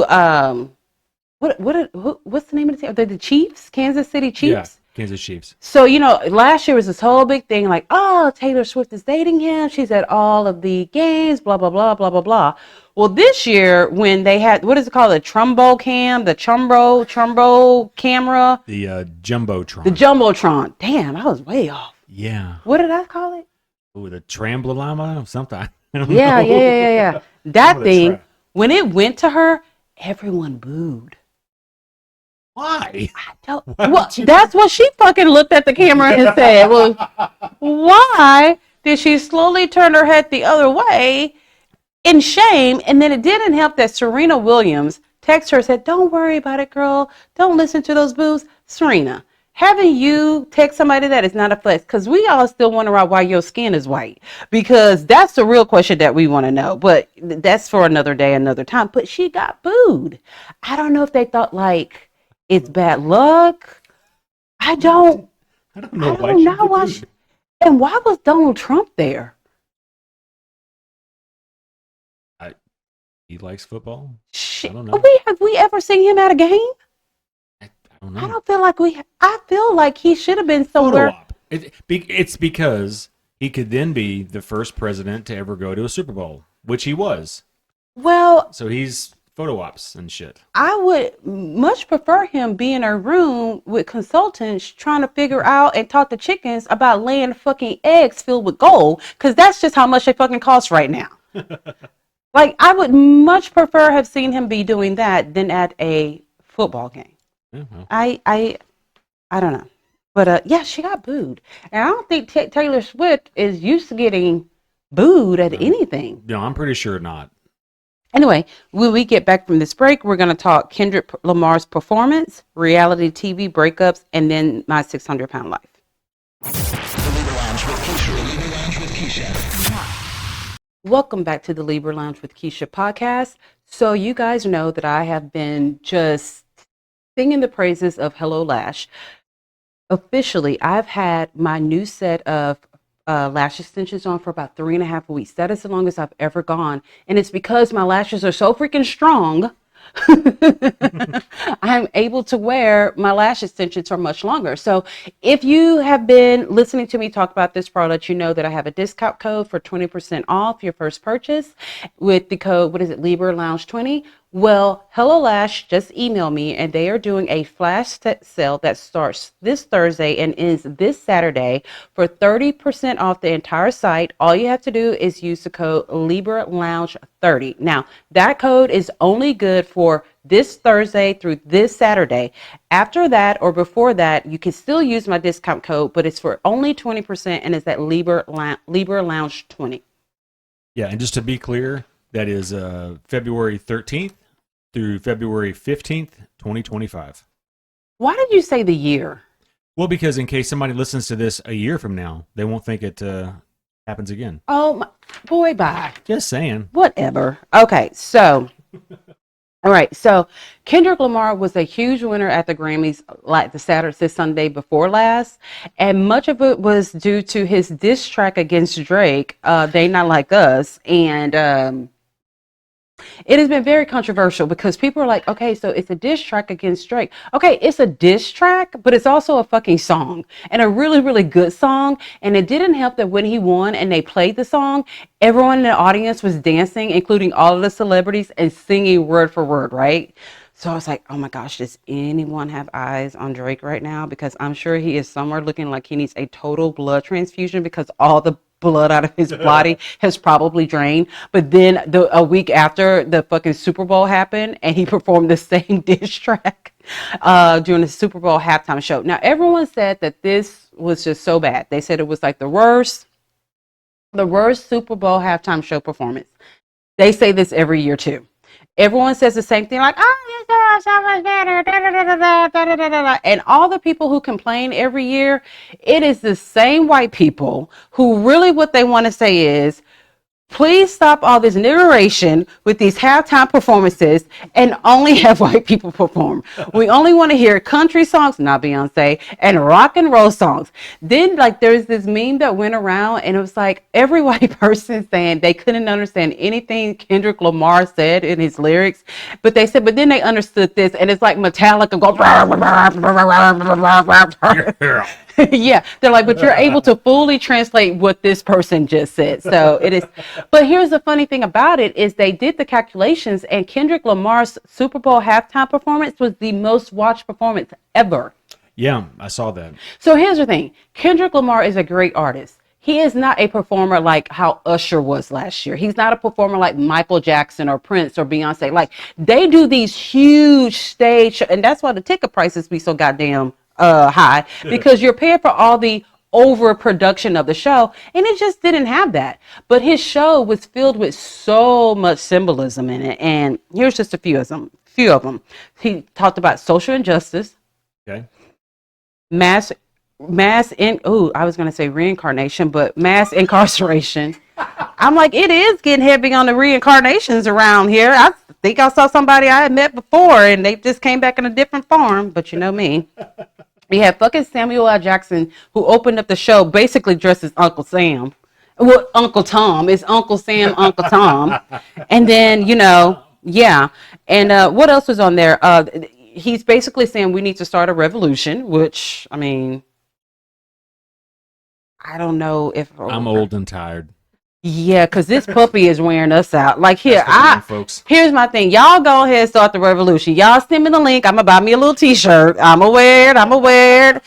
what's the name of the team? They're the Chiefs? Kansas City Chiefs? Yeah. Kansas Chiefs. So, last year was this whole big thing like, oh, Taylor Swift is dating him. She's at all of the games, blah, blah, blah, blah, blah, blah. Well, this year when they had, what is it called? The Trumbo camera? The Jumbotron. The Jumbotron. Damn, I was way off. Yeah. What did I call it? Oh, the Tramblolama or something. I don't know. Yeah. That thing, when it went to her, everyone booed. Why? I don't. Well, that's what she fucking looked at the camera and said. Well, why did she slowly turn her head the other way in shame? And then it didn't help that Serena Williams texted her and said, "Don't worry about it, girl. Don't listen to those boos." Serena, having you text somebody that is not a flex, because we all still wonder why your skin is white, because that's the real question that we want to know. But that's for another day, another time. But she got booed. I don't know if they thought like it's bad luck. I don't know why. And why was Donald Trump there? He likes football. I don't know. Have we ever seen him at a game? I don't know. I don't feel like I feel like he should have been somewhere. It's because he could then be the first president to ever go to a Super Bowl, which he was. Well, so he's photo ops and shit. I would much prefer him be in a room with consultants trying to figure out and talk to chickens about laying fucking eggs filled with gold, because that's just how much they fucking cost right now. Like, I would much prefer have seen him be doing that than at a football game. Yeah, well. I don't know. But yeah, she got booed. And I don't think Taylor Swift is used to getting booed at anything. No, I'm pretty sure not. Anyway, when we get back from this break, we're going to talk Kendrick Lamar's performance, reality TV breakups, and then my 600-pound life. The Libra Lounge with Keisha. The Libra Lounge with Keisha. Welcome back to the Libra Lounge with Keisha podcast. So you guys know that I have been just singing the praises of Hello Lash. Officially, I've had my new set of lash extensions on for about 3.5 weeks. That is the longest I've ever gone. And it's because my lashes are so freaking strong. I'm able to wear my lash extensions for much longer. So if you have been listening to me talk about this product, you know that I have a discount code for 20% off your first purchase with the code, Libra Lounge 20. Well, Hello Lash just emailed me, and they are doing a flash sale that starts this Thursday and ends this Saturday for 30% off the entire site. All you have to do is use the code LibraLounge30. Now, that code is only good for this Thursday through this Saturday. After that or before that, you can still use my discount code, but it's for only 20%, and it's at Libra Lounge 20. Yeah, and just to be clear, that is February 13th through February 15th, 2025. Why did you say the year? Well, because in case somebody listens to this a year from now, they won't think it happens again. Oh, my boy, bye. Just saying. Whatever. Okay, so, all right. So Kendrick Lamar was a huge winner at the Grammys, like the Sunday before last. And much of it was due to his diss track against Drake, They Not Like Us. And it has been very controversial because people are like, okay, so it's a diss track against Drake. Okay, it's a diss track, but it's also a fucking song, and a really, really good song. And it didn't help that when he won and they played the song, everyone in the audience was dancing, including all of the celebrities, and singing word for word, right? So I was like, oh my gosh, does anyone have eyes on Drake right now? Because I'm sure he is somewhere looking like he needs a total blood transfusion because all the blood out of his body has probably drained. But then a week after the fucking Super Bowl happened, and he performed the same diss track during the Super Bowl halftime show. Now, everyone said that this was just so bad. They said it was like the worst Super Bowl halftime show performance. They say this every year too. Everyone says the same thing, like, oh, this is so much better, da, da, da, da, da, da, da, da. And all the people who complain every year, it is the same white people who really what they want to say is, please stop all this narration with these halftime performances and only have white people perform. We only want to hear country songs, not Beyonce, and rock and roll songs. Then, like, there's this meme that went around, and it was like every white person saying they couldn't understand anything Kendrick Lamar said in his lyrics, but they said, but then they understood this, and it's like Metallica go. Yeah, they're like, but you're able to fully translate what this person just said. So it is. But here's the funny thing about it is they did the calculations, and Kendrick Lamar's Super Bowl halftime performance was the most watched performance ever. Yeah, I saw that. So here's the thing. Kendrick Lamar is a great artist. He is not a performer like how Usher was last year. He's not a performer like Michael Jackson or Prince or Beyonce. Like, they do these huge stage, and that's why the ticket prices be so goddamn high, because you're paying for all the overproduction of the show, and it just didn't have that. But his show was filled with so much symbolism in it, and here's just a few of them. He talked about social injustice. Okay. mass I was gonna say reincarnation, but mass incarceration. I'm like, it is getting heavy on the reincarnations around here. I think I saw somebody I had met before and they just came back in a different form, but you know me. We had fucking Samuel L. Jackson, who opened up the show basically dressed as Uncle Sam. Well, Uncle Tom. It's Uncle Sam, Uncle Tom. And then, yeah. And what else was on there? He's basically saying we need to start a revolution, which, I mean, I don't know if I'm old and tired. Yeah, because this puppy is wearing us out. Like here, folks. Here's my thing. Y'all go ahead and start the revolution. Y'all send me the link. I'm gonna buy me a little t-shirt. I'm gonna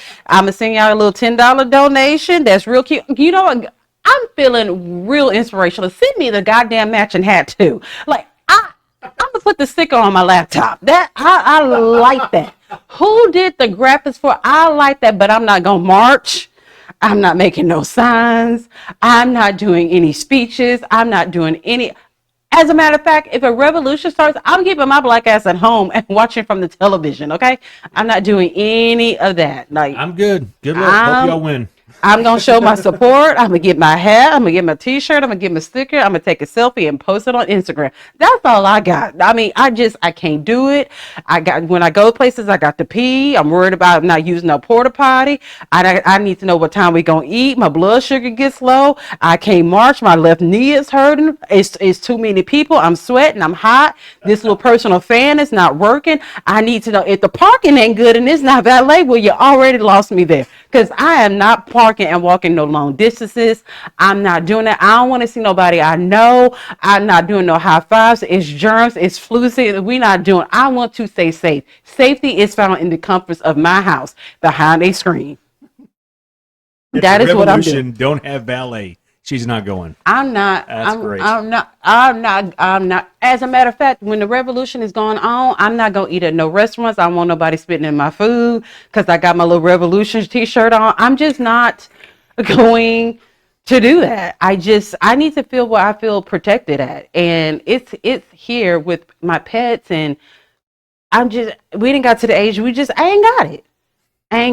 send y'all a little $10 donation. That's real cute. You know what? I'm feeling real inspirational. Send me the goddamn matching hat too. Like I'm gonna put the sticker on my laptop. That I like that. Who did the graphics for? I like that, but I'm not gonna march. I'm not making no signs. I'm not doing any speeches. I'm not doing any. As a matter of fact, if a revolution starts, I'm keeping my black ass at home and watching from the television. Okay, I'm not doing any of that. Like I'm good. Good luck. Hope y'all win. I'm going to show my support. I'm going to get my hat. I'm going to get my t-shirt. I'm going to get my sticker. I'm going to take a selfie and post it on Instagram. That's all I got. I mean, I can't do it. When I go places, I got to pee. I'm worried about not using no porta potty. I need to know what time we going to eat. My blood sugar gets low. I can't march. My left knee is hurting. It's too many people. I'm sweating. I'm hot. This little personal fan is not working. I need to know if the parking ain't good and it's not valet. Well, you already lost me there because I am not parking and walking no long distances. I'm not doing that. I don't want to see nobody I know. I'm not doing no high fives. It's germs. It's flu season. We're not doing. I want to stay safe. Safety is found in the comforts of my house behind a screen. That is what I'm doing. Don't have ballet. She's not going. I'm not. That's great. I'm not. As a matter of fact, when the revolution is going on, I'm not going to eat at no restaurants. I don't want nobody spitting in my food because I got my little revolution t-shirt on. I'm just not going to do that. I need to feel where I feel protected at. And it's here with my pets. And we didn't got to the age. I ain't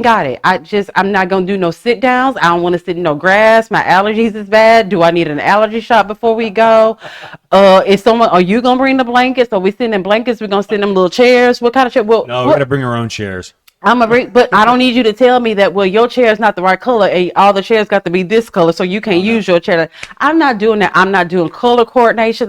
got it. I'm not going to do no sit downs. I don't want to sit in no grass. My allergies is bad. Do I need an allergy shot before we go? Are you going to bring the blankets? Are we sitting in blankets? We're going to sit in them little chairs? What kind of chair? Well, no, we're going to bring our own chairs. But I don't need you to tell me that, well, your chair is not the right color and all the chairs got to be this color, so you can't use your chair. I'm not doing that. I'm not doing color coordination.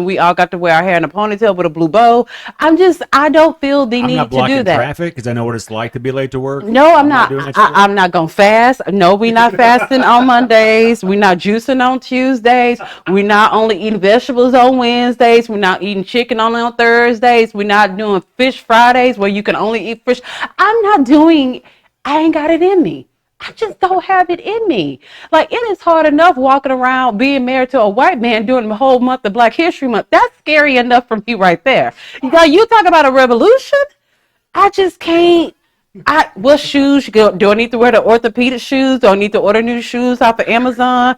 We all got to wear our hair in a ponytail with a blue bow. I don't feel the need to do that. I'm not blocking traffic because I know what it's like to be late to work. No, I'm not. I'm not going to fast. No, we're not fasting on Mondays. We're not juicing on Tuesdays. We're not only eating vegetables on Wednesdays. We're not eating chicken only on Thursdays. We're not doing fish Fridays where you can only eat fish. I ain't got it in me. I just don't have it in me. Like, it is hard enough walking around being married to a white man during the whole month of Black History Month. That's scary enough for me right there. You talk about a revolution? I just can't. What shoes? Do I need to wear the orthopedic shoes? Do I need to order new shoes off of Amazon?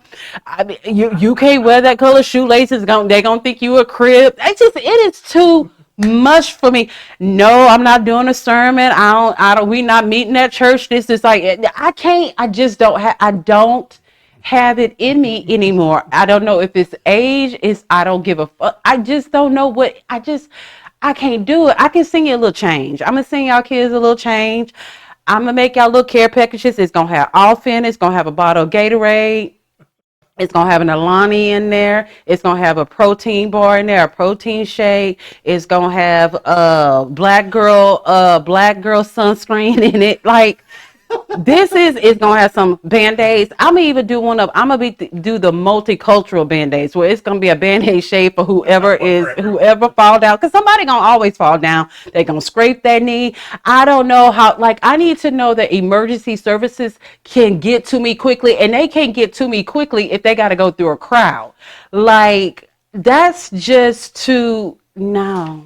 I mean, you can't wear that color shoelaces. They're going to think you a crib. It is too much for me. No, I'm not doing a sermon. We not meeting at church. This is like, I don't have it in me anymore. I don't know if it's age, I don't give a fuck. I just don't know I can't do it. I can sing you a little change. I'm going to sing y'all kids a little change. I'm going to make y'all little care packages. It's going to have Alfin. It's going to have a bottle of Gatorade. It's going to have an Alani in there. It's going to have a protein bar in there, a protein shake. It's going to have a black girl sunscreen in it. Like, it's going to have some Band-Aids. I'm going to even do I'm going to do the multicultural Band-Aids where it's going to be a Band-Aid shape for whoever fall down. Because somebody going to always fall down. They're going to scrape their knee. I don't know how, I need to know that emergency services can get to me quickly, and they can't get to me quickly if they got to go through a crowd. Like, that's just no.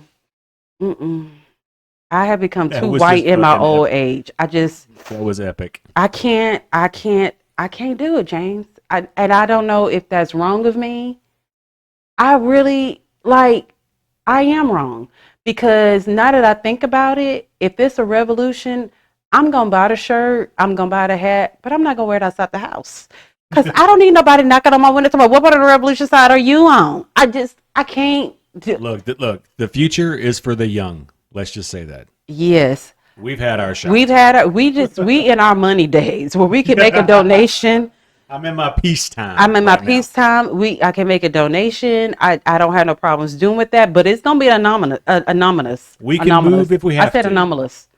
I have become too white in my old age. That was epic. I can't do it, James. And I don't know if that's wrong of me. I am wrong because now that I think about it, if it's a revolution, I'm going to buy the shirt, I'm going to buy the hat, but I'm not going to wear it outside the house. Because I don't need nobody knocking on my window talking about, what part of the revolution side are you on? I can't. Look, the future is for the young. Let's just say that. Yes. We've had our shot. We in our money days where we can make a donation. I'm in my peacetime. I can make a donation. I don't have no problems doing with that, but it's gonna be anonymous. We can move if we have to. I said anonymous.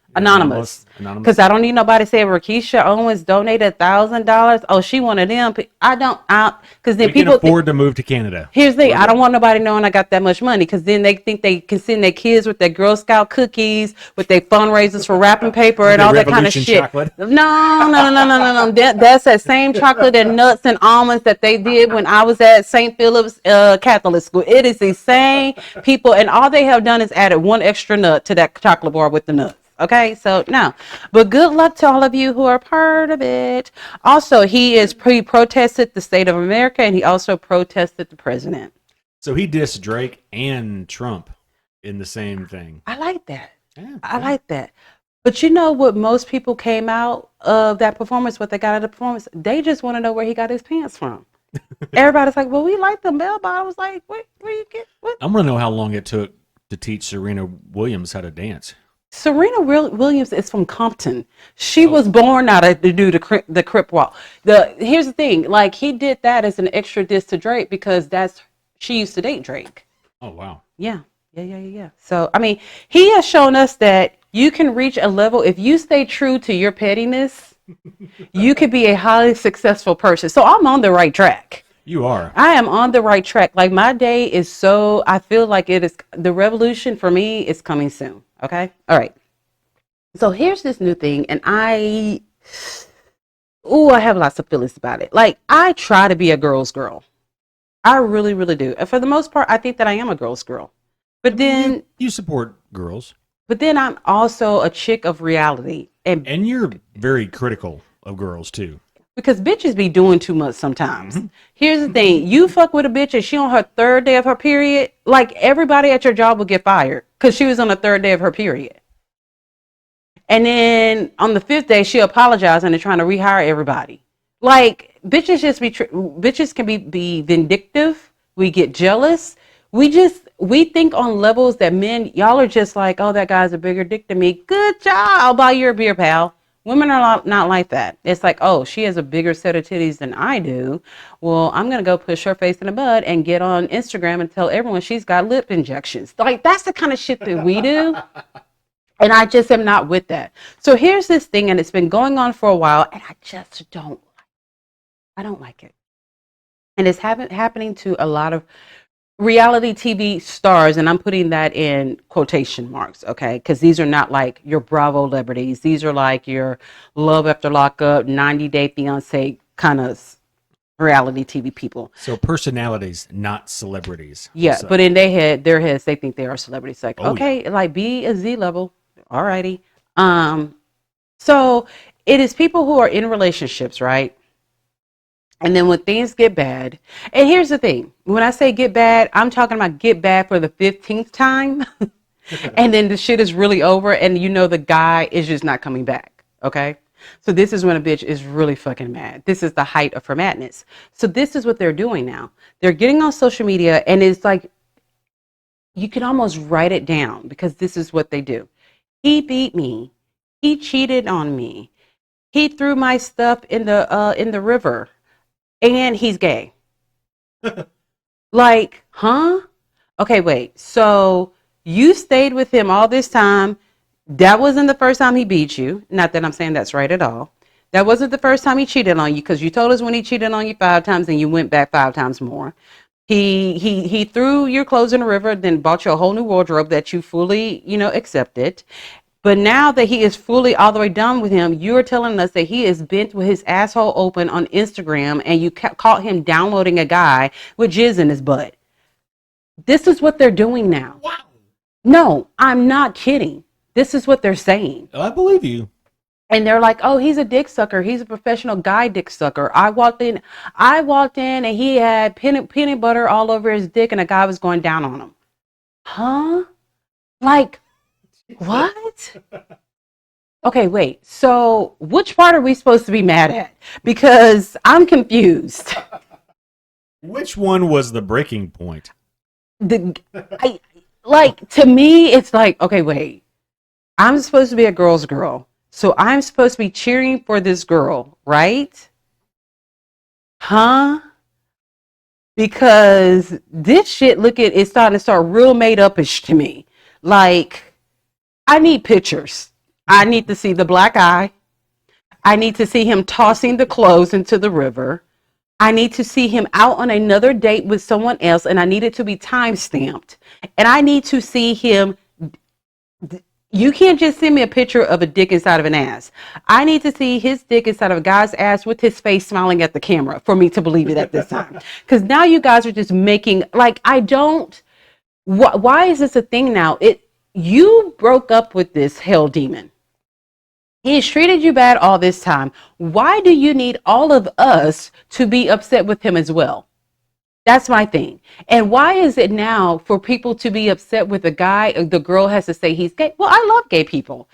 Because I don't need nobody saying Rakisha Owens donated $1,000. Oh, she one of them. Because then people can afford to move to Canada. Here's the thing: I don't want nobody knowing I got that much money, because then they think they can send their kids with their Girl Scout cookies, with their fundraisers for wrapping paper and all that kind of shit. Chocolate. No. That's that same chocolate and nuts and almonds that they did when I was at St. Philip's Catholic School. It is the same people, and all they have done is added one extra nut to that chocolate bar with the nuts. Okay, so no, but good luck to all of you who are part of it. Also, he protested the state of America, and he also protested the president. So he dissed Drake and Trump in the same thing. I like that. Yeah, I like that. But you know what? Most people came out of that performance. What they got out of the performance, they just want to know where he got his pants from. Everybody's like, "Well, we like the bell bottoms." Like, where you get what? I'm gonna know how long it took to teach Serena Williams how to dance. Serena Williams is from Compton. She was born out to do the Crip Walk. Here's the thing, like he did that as an extra diss to Drake because she used to date Drake. Oh wow. Yeah. So I mean, he has shown us that you can reach a level if you stay true to your pettiness. You could be a highly successful person. So I'm on the right track. You are. I am on the right track. Like my day is I feel like it is the revolution for me is coming soon. Okay. All right. So here's this new thing. And I have lots of feelings about it. Like I try to be a girl's girl. I really, really do. And for the most part, I think that I am a girl's girl. But then you support girls. But then I'm also a chick of reality. And you're very critical of girls too. Because bitches be doing too much sometimes. Mm-hmm. Here's the thing. You fuck with a bitch and she on her third day of her period, like everybody at your job will get fired because she was on the third day of her period. And then on the fifth day, she apologized and they're trying to rehire everybody. Like bitches bitches can be vindictive. We get jealous. We think on levels that men, y'all are just like, oh, that guy's a bigger dick than me. Good job. I'll buy you a beer, pal. Women are not like that. It's like, oh, she has a bigger set of titties than I do. Well, I'm going to go push her face in the mud and get on Instagram and tell everyone she's got lip injections. Like, that's the kind of shit that we do. And I just am not with that. So here's this thing, and it's been going on for a while, and I just don't like it. And it's happening to a lot of reality TV stars, and I'm putting that in quotation marks, okay? Because these are not like your Bravo celebrities. These are like your Love After Lockup, 90 Day Fiance kind of reality TV people. So personalities, not celebrities. Yeah, so. But in their heads, they think they are celebrities. Like, okay, yeah. Like be a Z level, alrighty. So it is people who are in relationships, right? And then when things get bad, and here's the thing, when I say get bad, I'm talking about get bad for the 15th time. And then the shit is really over and you know the guy is just not coming back, okay? So this is when a bitch is really fucking mad. This is the height of her madness. So this is what they're doing now. They're getting on social media and it's like, you can almost write it down because this is what they do. He beat me. He cheated on me. He threw my stuff in the river. And he's gay. Like, huh? Okay, wait. So you stayed with him all this time. That wasn't the first time he beat you. Not that I'm saying that's right at all. That wasn't the first time he cheated on you because you told us when he cheated on you 5 times and you went back 5 times more. He threw your clothes in the river, then bought you a whole new wardrobe that you fully, accepted. But now that he is fully all the way done with him, you're telling us that he is bent with his asshole open on Instagram and you caught him downloading a guy with jizz in his butt. This is what they're doing now. Wow. No, I'm not kidding. This is what they're saying. I believe you. And they're like, oh, he's a dick sucker. He's a professional guy dick sucker. I walked in and he had peanut butter all over his dick and a guy was going down on him. Huh? Like, what? Okay, wait. So which part are we supposed to be mad at? Because I'm confused. Which one was the breaking point? I like, to me, it's like, okay, wait. I'm supposed to be a girl's girl. So I'm supposed to be cheering for this girl, right? Huh? Because this shit, it's starting to start real made up-ish to me. Like, I need pictures. I need to see the black eye. I need to see him tossing the clothes into the river. I need to see him out on another date with someone else, and I need it to be time stamped. And I need to see him. You can't just send me a picture of a dick inside of an ass. I need to see his dick inside of a guy's ass with his face smiling at the camera for me to believe it at this time. Because now you guys are just making, like, I don't. Why is this a thing now? You broke up with this hell demon. He's treated you bad all this time. Why do you need all of us to be upset with him as well? That's my thing. And why is it now for people to be upset with a guy, the girl has to say he's gay? Well, I love gay people.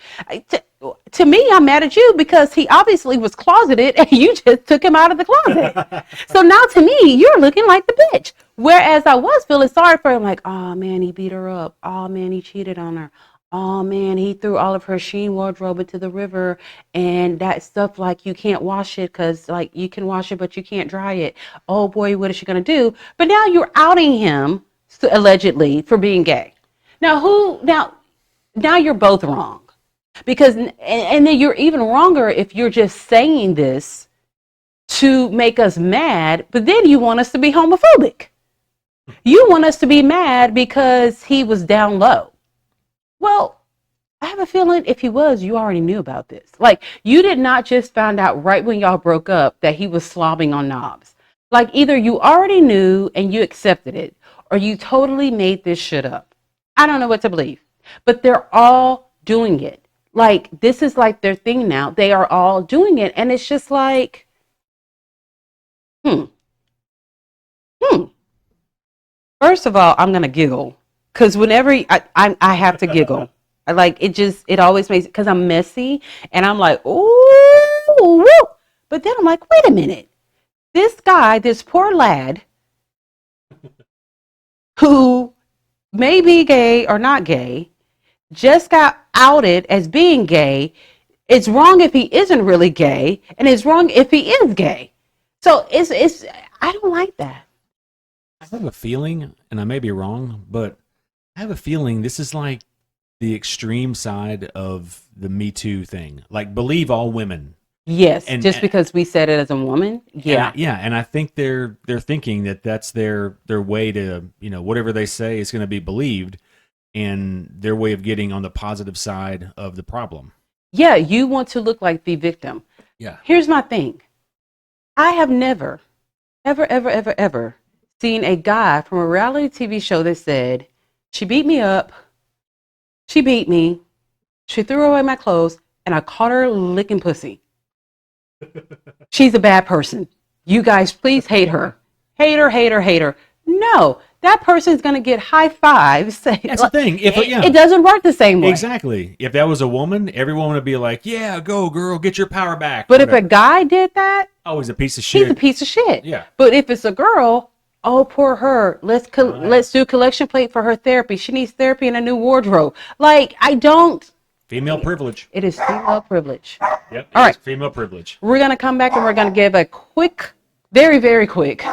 To me, I'm mad at you because he obviously was closeted and you just took him out of the closet. So now to me, you're looking like the bitch. Whereas I was feeling sorry for him, like, oh man, he beat her up. Oh man, he cheated on her. Oh man, he threw all of her Sheen wardrobe into the river, and that stuff, like, you can't wash it because, like, you can wash it but you can't dry it. Oh boy, what is she gonna do? But now you're outing him allegedly for being gay. Now you're both wrong, because and then you're even wronger if you're just saying this to make us mad, but then you want us to be homophobic. You want us to be mad because he was down low. Well, I have a feeling if he was, you already knew about this. Like, you did not just find out right when y'all broke up that he was slobbing on knobs. Like, either you already knew and you accepted it, or you totally made this shit up. I don't know what to believe, but they're all doing it. Like, this is like their thing now. They are all doing it. And it's just like, First of all, I'm going to giggle. Because whenever I have to giggle, it always makes, because I'm messy and I'm like, ooh, woo. But then I'm like, wait a minute. This guy, this poor lad who may be gay or not gay, just got outed as being gay. It's wrong if he isn't really gay, and it's wrong if he is gay. So I don't like that. I have a feeling, and I may be wrong, but I have a feeling this is like the extreme side of the Me Too thing. Like, believe all women. Yes, because we said it as a woman. Yeah. And I think they're thinking that that's their way to, whatever they say is going to be believed, and their way of getting on the positive side of the problem. Yeah, you want to look like the victim. Yeah. Here's my thing. I have never, ever seen a guy from a reality TV show that said, she beat me up, she beat me, she threw away my clothes, and I caught her licking pussy. She's a bad person. You guys, please hate her. Hate her. No, that person's going to get high fives. That's the thing. It doesn't work the same way. Exactly. If that was a woman, everyone would be like, yeah, go girl, get your power back. But if a guy did that, he's a piece of shit. He's a piece of shit. Yeah. But if it's a girl, oh, poor her. Let's do collection plate for her therapy. She needs therapy and a new wardrobe. Like, I don't. Female privilege. It is female privilege. Yep. All right. Female privilege. We're going to come back and we're going to give a quick, very, very quick,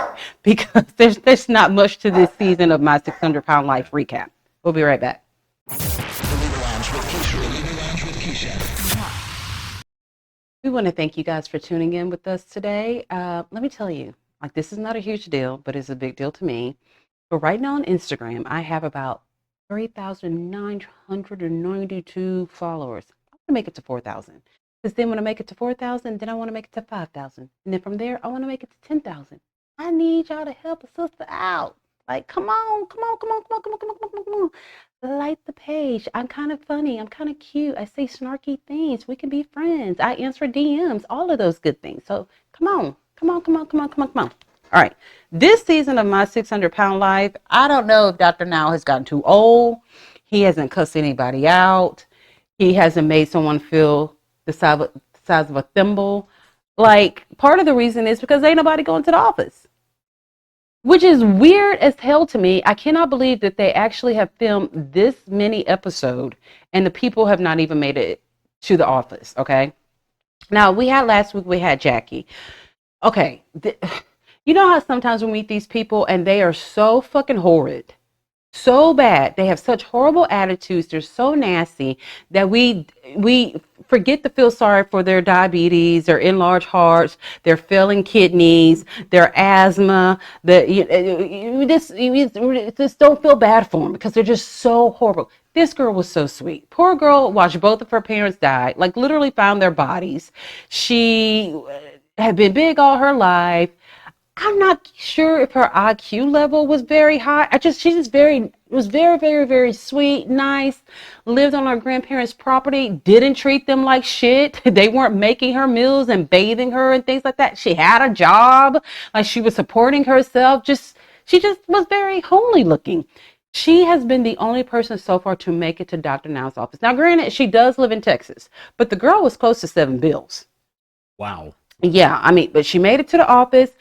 because there's not much to this season of my 600-pound life recap. We'll be right back. The Libra Lounge with Keisha. The Libra Lounge with Keisha. We want to thank you guys for tuning in with us today. Let me tell you, like, this is not a huge deal, but it's a big deal to me. But right now on Instagram, I have about 3,992 followers. I want to make it to 4,000. Because then when I make it to 4,000, then I want to make it to 5,000. And then from there, I want to make it to 10,000. I need y'all to help a sister out. Like, come on. Like the page. I'm kind of funny. I'm kind of cute. I say snarky things. We can be friends. I answer DMs. All of those good things. So come on. All right. This season of my 600-pound life, I don't know if Dr. Now has gotten too old. He hasn't cussed anybody out. He hasn't made someone feel the size of a thimble. Like, part of the reason is because ain't nobody going to the office, which is weird as hell to me. I cannot believe that they actually have filmed this many episodes and the people have not even made it to the office. Okay. Now, last week, we had Jackie. Okay. You know how sometimes we meet these people and they are so fucking horrid, so bad. They have such horrible attitudes. They're so nasty that we forget to feel sorry for their diabetes, their enlarged hearts, their failing kidneys, their asthma. You just don't feel bad for them because they're just so horrible. This girl was so sweet. Poor girl watched both of her parents die, like literally found their bodies. She had been big all her life. I'm not sure if her IQ level was very high. She just was very, very, very sweet, nice, lived on her grandparents' property, didn't treat them like shit. They weren't making her meals and bathing her and things like that. She had a job, like she was supporting herself. She just was very homely looking. She has been the only person so far to make it to Dr. Now's office. Now, granted, she does live in Texas, but the girl was close to 7 bills. Wow. Yeah, I mean, but she made it to the office.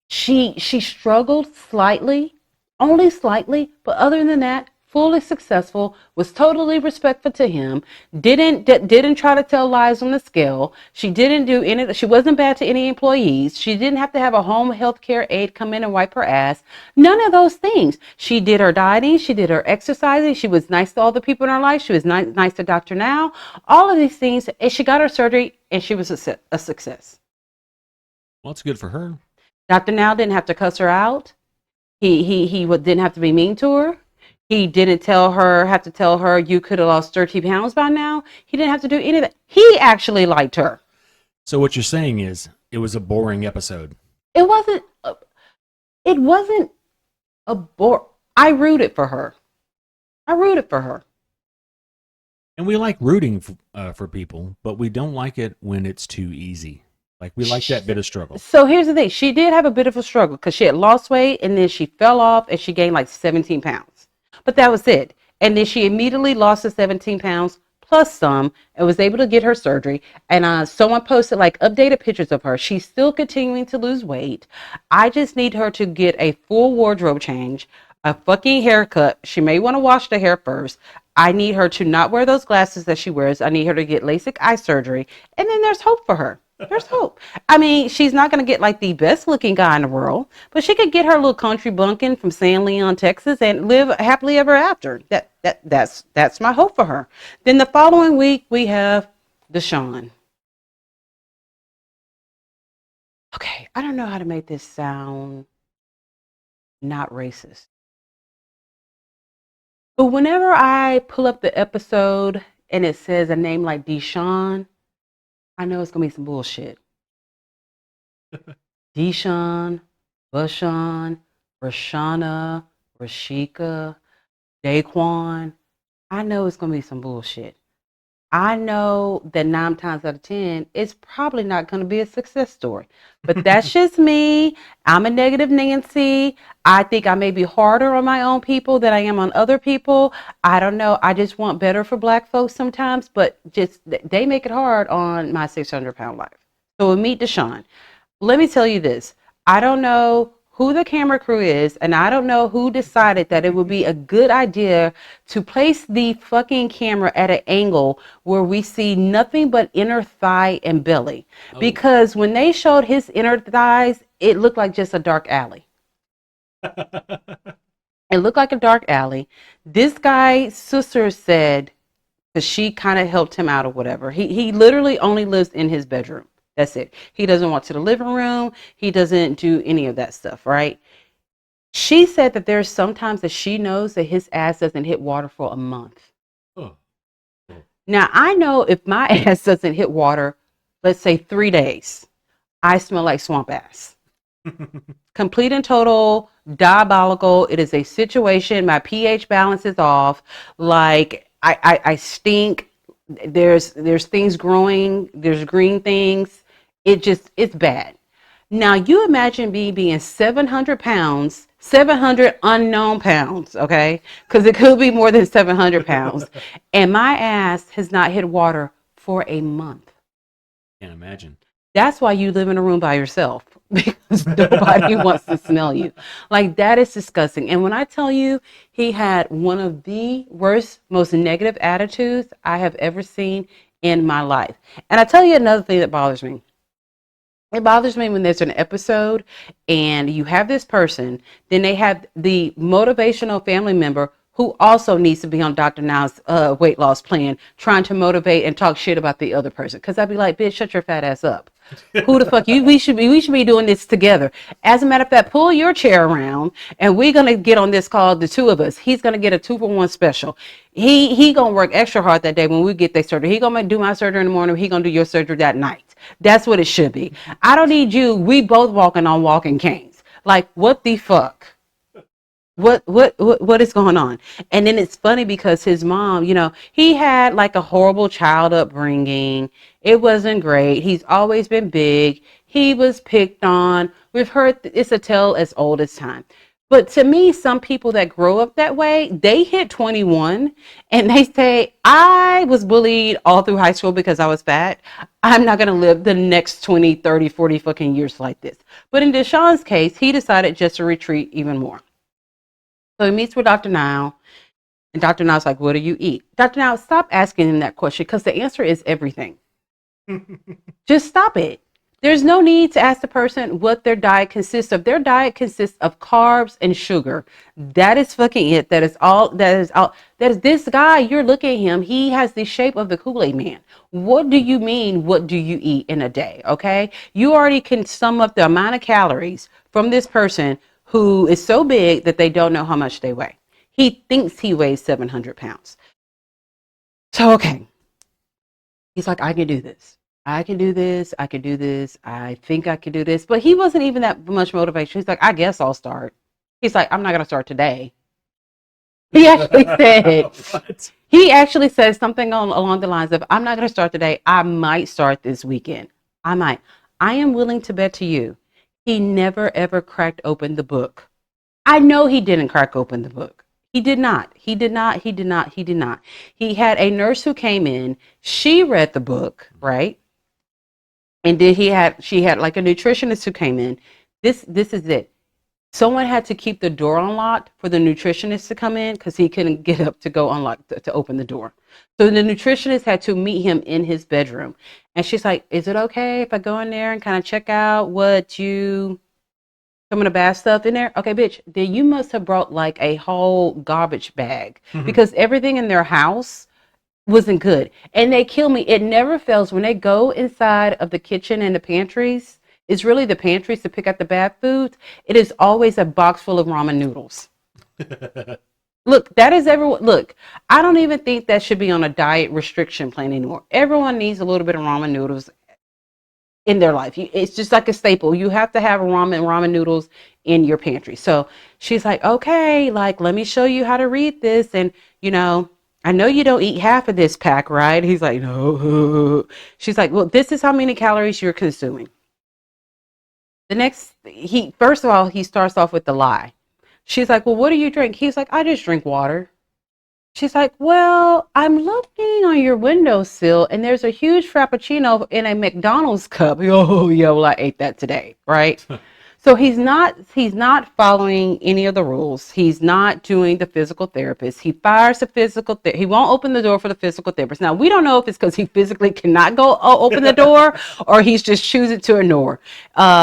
She struggled slightly, only slightly, but other than that, fully successful, was totally respectful to him, didn't try to tell lies on the scale. She didn't do any, she wasn't bad to any employees. She didn't have to have a home health care aide come in and wipe her ass. None of those things. She did her dieting, she did her exercising, she was nice to all the people in her life, she was nice to Dr. Now, all of these things, and she got her surgery and she was a success. Well, it's good for her. Dr. Now didn't have to cuss her out. He didn't have to be mean to her. He didn't have to tell her you could have lost 30 pounds by now. He didn't have to do any of that. He actually liked her. So what you're saying is it was a boring episode. It wasn't a bore. I rooted for her. And we like rooting for people, but we don't like it when it's too easy. Like, we like that bit of struggle. So here's the thing. She did have a bit of a struggle because she had lost weight and then she fell off and she gained like 17 pounds. But that was it. And then she immediately lost the 17 pounds plus some and was able to get her surgery. And someone posted like updated pictures of her. She's still continuing to lose weight. I just need her to get a full wardrobe change, a fucking haircut. She may want to wash the hair first. I need her to not wear those glasses that she wears. I need her to get LASIK eye surgery. And then there's hope for her. There's hope. I mean, she's not going to get like the best looking guy in the world, but she could get her little country bumpkin from San Leon, Texas, and live happily ever after. That's my hope for her. Then the following week we have Deshaun. Okay, I don't know how to make this sound not racist, but whenever I pull up the episode and it says a name like Deshaun, I know it's going to be some bullshit. Deshaun, Bashan, Rashana, Rashika, Daquan. I know it's going to be some bullshit. I know that 9 times out of 10, it's probably not going to be a success story. But that's just me. I'm a negative Nancy. I think I may be harder on my own people than I am on other people. I don't know. I just want better for Black folks sometimes, but just they make it hard on my 600-pound life. So we'll meet Deshaun. Let me tell you this. I don't know who the camera crew is, and I don't know who decided that it would be a good idea to place the fucking camera at an angle where we see nothing but inner thigh and belly. Oh. Because when they showed his inner thighs, it looked like just a dark alley. It looked like a dark alley. This guy's sister said, because she kind of helped him out or whatever, he literally only lives in his bedroom. That's it. He doesn't walk to the living room. He doesn't do any of that stuff, right? She said that there's sometimes that she knows that his ass doesn't hit water for a month. Oh. Now, I know if my ass doesn't hit water, let's say 3 days, I smell like swamp ass. Complete and total, diabolical. It is a situation. My pH balance is off. Like, I stink. There's things growing. There's green things. It's bad. Now, you imagine me being 700 pounds, 700 unknown pounds, okay? Because it could be more than 700 pounds. And my ass has not hit water for a month. Can't imagine. That's why you live in a room by yourself, because nobody wants to smell you. Like, that is disgusting. And when I tell you, he had one of the worst, most negative attitudes I have ever seen in my life. And I tell you another thing that bothers me. It bothers me when there's an episode and you have this person, then they have the motivational family member who also needs to be on Dr. Now's weight loss plan, trying to motivate and talk shit about the other person. Because I'd be like, bitch, shut your fat ass up. Who the fuck you? We should be doing this together. As a matter of fact, pull your chair around and we're gonna get on this call, the two of us. He's gonna get a 2-for-1 special. He gonna work extra hard that day when we get that surgery. He gonna do my surgery in the morning. He gonna do your surgery that night. That's what it should be. I don't need you. We both walking on walking canes. Like, what the fuck? What is going on? And then it's funny because his mom, he had like a horrible child upbringing. It wasn't great. He's always been big. He was picked on. We've heard it's a tale as old as time. But to me, some people that grow up that way, they hit 21 and they say, I was bullied all through high school because I was fat. I'm not going to live the next 20, 30, 40 fucking years like this. But in Deshaun's case, he decided just to retreat even more. So he meets with Dr. Now, and Dr. Now's like, what do you eat? Dr. Now, stop asking him that question because the answer is everything. Just stop it. There's no need to ask the person what their diet consists of. Their diet consists of carbs and sugar. That is fucking it. That is all. That is this guy. You're looking at him. He has the shape of the Kool-Aid man. What do you mean? What do you eat in a day? Okay. You already can sum up the amount of calories from this person who is so big that they don't know how much they weigh. He thinks he weighs 700 pounds. So, okay. He's like, I can do this. I can do this. I can do this. I think I can do this. But he wasn't even that much motivation. He's like, I guess I'll start. He's like, I'm not going to start today. He actually said, he actually said something along the lines of, I'm not going to start today. I might start this weekend. I might. I am willing to bet to you, he never, ever cracked open the book. I know he didn't crack open the book. He did not. He did not. He did not. He did not. He had a nurse who came in. She read the book, right? And then she had like a nutritionist who came in. This is it. Someone had to keep the door unlocked for the nutritionist to come in because he couldn't get up to go unlock to open the door. So the nutritionist had to meet him in his bedroom. And she's like, is it okay if I go in there and kind of check out some of the bad stuff in there? Okay, bitch, then you must have brought like a whole garbage bag because everything in their house wasn't good. And they kill me. It never fails when they go inside of the kitchen and the pantries. It's really the pantries to pick out the bad foods. It is always a box full of ramen noodles. Look, that is everyone. Look, I don't even think that should be on a diet restriction plan anymore. Everyone needs a little bit of ramen noodles in their life. It's just like a staple. You have to have ramen noodles in your pantry. So she's like, okay, like, let me show you how to read this. And, I know you don't eat half of this pack, right? He's like, no. She's like, well, this is how many calories you're consuming. First of all, he starts off with the lie. She's like, well, what do you drink? He's like, I just drink water. She's like, well, I'm looking on your windowsill and there's a huge Frappuccino in a McDonald's cup. Oh, yeah, well, I ate that today, right? So he's not following any of the rules. He's not doing the physical therapist. He fires the physical he won't open the door for the physical therapist. Now, we don't know if it's because he physically cannot go open the door or he's just choosing to ignore.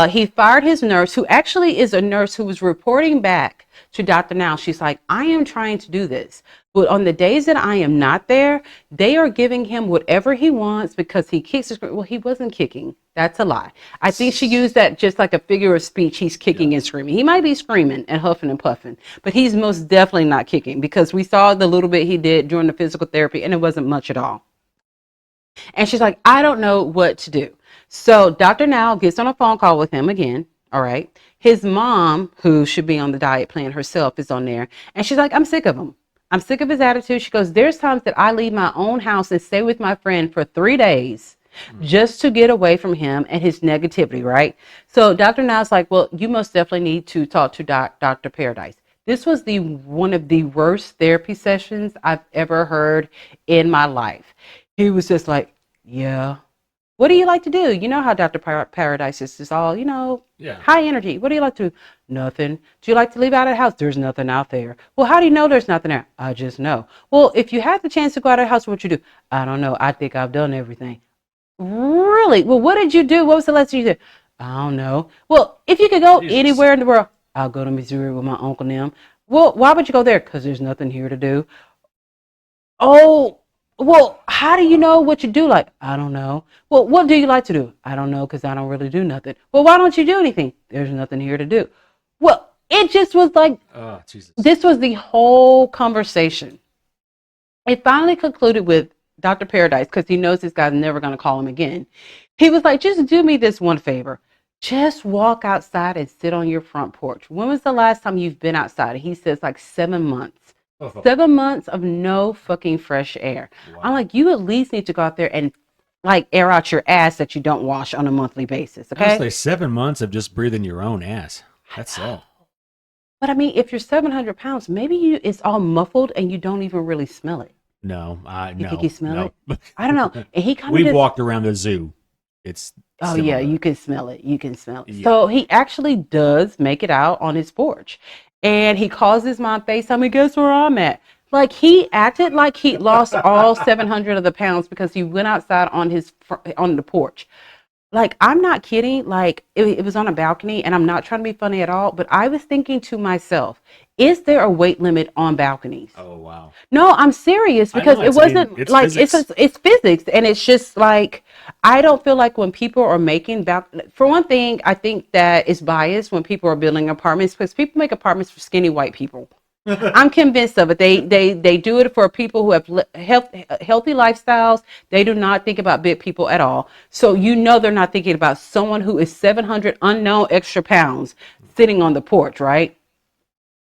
He fired his nurse, who actually is a nurse who was reporting back to Dr. Now. She's like, I am trying to do this. But on the days that I am not there, they are giving him whatever he wants because he kicks his. Well, he wasn't kicking. That's a lie. I think she used that just like a figure of speech. He's kicking and screaming. He might be screaming and huffing and puffing, but he's most definitely not kicking because we saw the little bit he did during the physical therapy and it wasn't much at all. And she's like, I don't know what to do. So Dr. Now gets on a phone call with him again. All right. His mom, who should be on the diet plan herself, is on there. And she's like, I'm sick of him. I'm sick of his attitude. She goes, there's times that I leave my own house and stay with my friend for 3 days just to get away from him and his negativity, right? So Dr. Now's like, well, you most definitely need to talk to Dr. Paradise. This was one of the worst therapy sessions I've ever heard in my life. He was just like, yeah, What do you like to do? You know how Dr. Paradise is all, high energy. What do you like to do? Nothing. Do you like to leave out of the house? There's nothing out there. Well, how do you know there's nothing there? I just know. Well, if you had the chance to go out of the house, what would you do? I don't know. I think I've done everything. Really? Well, what did you do? What was the last thing you did? I don't know. Well, if you could go anywhere in the world, I'll go to Missouri with my uncle and them. Well, why would you go there? Because there's nothing here to do. Oh, well, how do you know what you do like? I don't know. Well, what do you like to do? I don't know because I don't really do nothing. Well, why don't you do anything? There's nothing here to do. Well, it just was like, oh, Jesus. This was the whole conversation. It finally concluded with Dr. Paradise, because he knows this guy's never going to call him again. He was like, just do me this one favor. Just walk outside and sit on your front porch. When was the last time you've been outside? He says like 7 months. 7 months of no fucking fresh air. Wow. I'm like, you at least need to go out there and like air out your ass that you don't wash on a monthly basis. Okay. Honestly, 7 months of just breathing your own ass. That's sad. But I mean, if you're 700 pounds, maybe it's all muffled and you don't even really smell it. No, you think you smell it? I don't know. And he kind of We've walked around the zoo. It's similar. Yeah, you can smell it. You can smell it. Yeah. So he actually does make it out on his porch. And he calls his mom FaceTime, and guess where I'm at? Like, he acted like he lost all 700 of the pounds because he went outside on the porch. Like, I'm not kidding. Like, it was on a balcony, and I'm not trying to be funny at all, but I was thinking to myself, is there a weight limit on balconies? Oh, wow. No, I'm serious, because it wasn't like, it's physics, and it's just like, I don't feel like when people are making for one thing, I think that it's biased when people are building apartments, because people make apartments for skinny white people. I'm convinced of it. They do it for people who have healthy lifestyles. They do not think about big people at all. So they're not thinking about someone who is 700 unknown extra pounds sitting on the porch, right?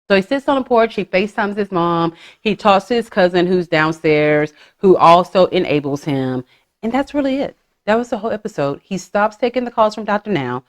So he sits on the porch. He FaceTimes his mom. He talks to his cousin who's downstairs, who also enables him. And that's really it. That was the whole episode. He stops taking the calls from Dr. Now.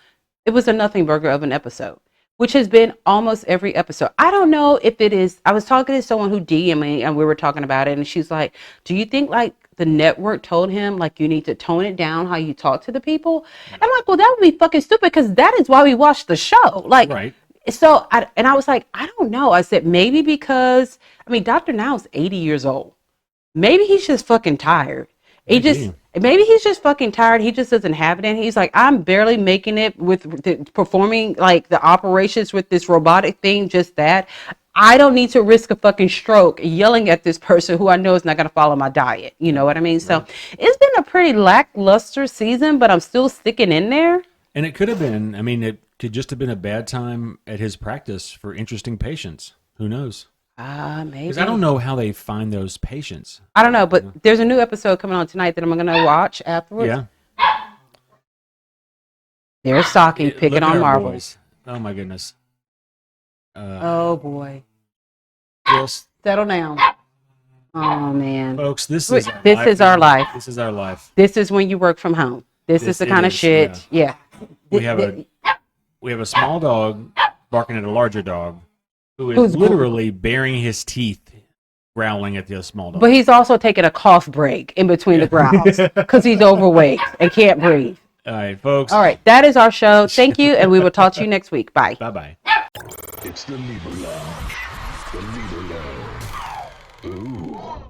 It was a nothing burger of an episode, which has been almost every episode. I don't know if it is. I was talking to someone who DM'd me and we were talking about it. And she's like, do you think like the network told him like you need to tone it down how you talk to the people? And I'm like, well, that would be fucking stupid, because that is why we watch the show. Like, right. So I was like, I don't know. I said, maybe because, Dr. Now is 80 years old. Maybe he's just fucking tired. Maybe he's just fucking tired. He just doesn't have it. And he's like, I'm barely making it with performing like the operations with this robotic thing, just that. I don't need to risk a fucking stroke yelling at this person who I know is not going to follow my diet. You know what I mean? Right. So it's been a pretty lackluster season, but I'm still sticking in there. And it could have been, it could just have been a bad time at his practice for interesting patients. Who knows? Maybe. Because I don't know how they find those patients. I don't know, but there's a new episode coming on tonight that I'm going to watch afterwards. Yeah. There's Saki picking on Marvel. Boys. Oh, my goodness. Oh, boy. Just settle down. Oh, man. Folks, this is our life. This is our life. This is when you work from home. This is the kind of shit. Yeah. We have a small dog barking at a larger dog who's literally baring his teeth, growling at the small dog. But he's also taking a cough break in between the growls because he's overweight and can't breathe. All right, folks. All right, that is our show. Thank you, and we will talk to you next week. Bye. Bye-bye. It's the Libra Lounge. The Libra Lounge. Ooh.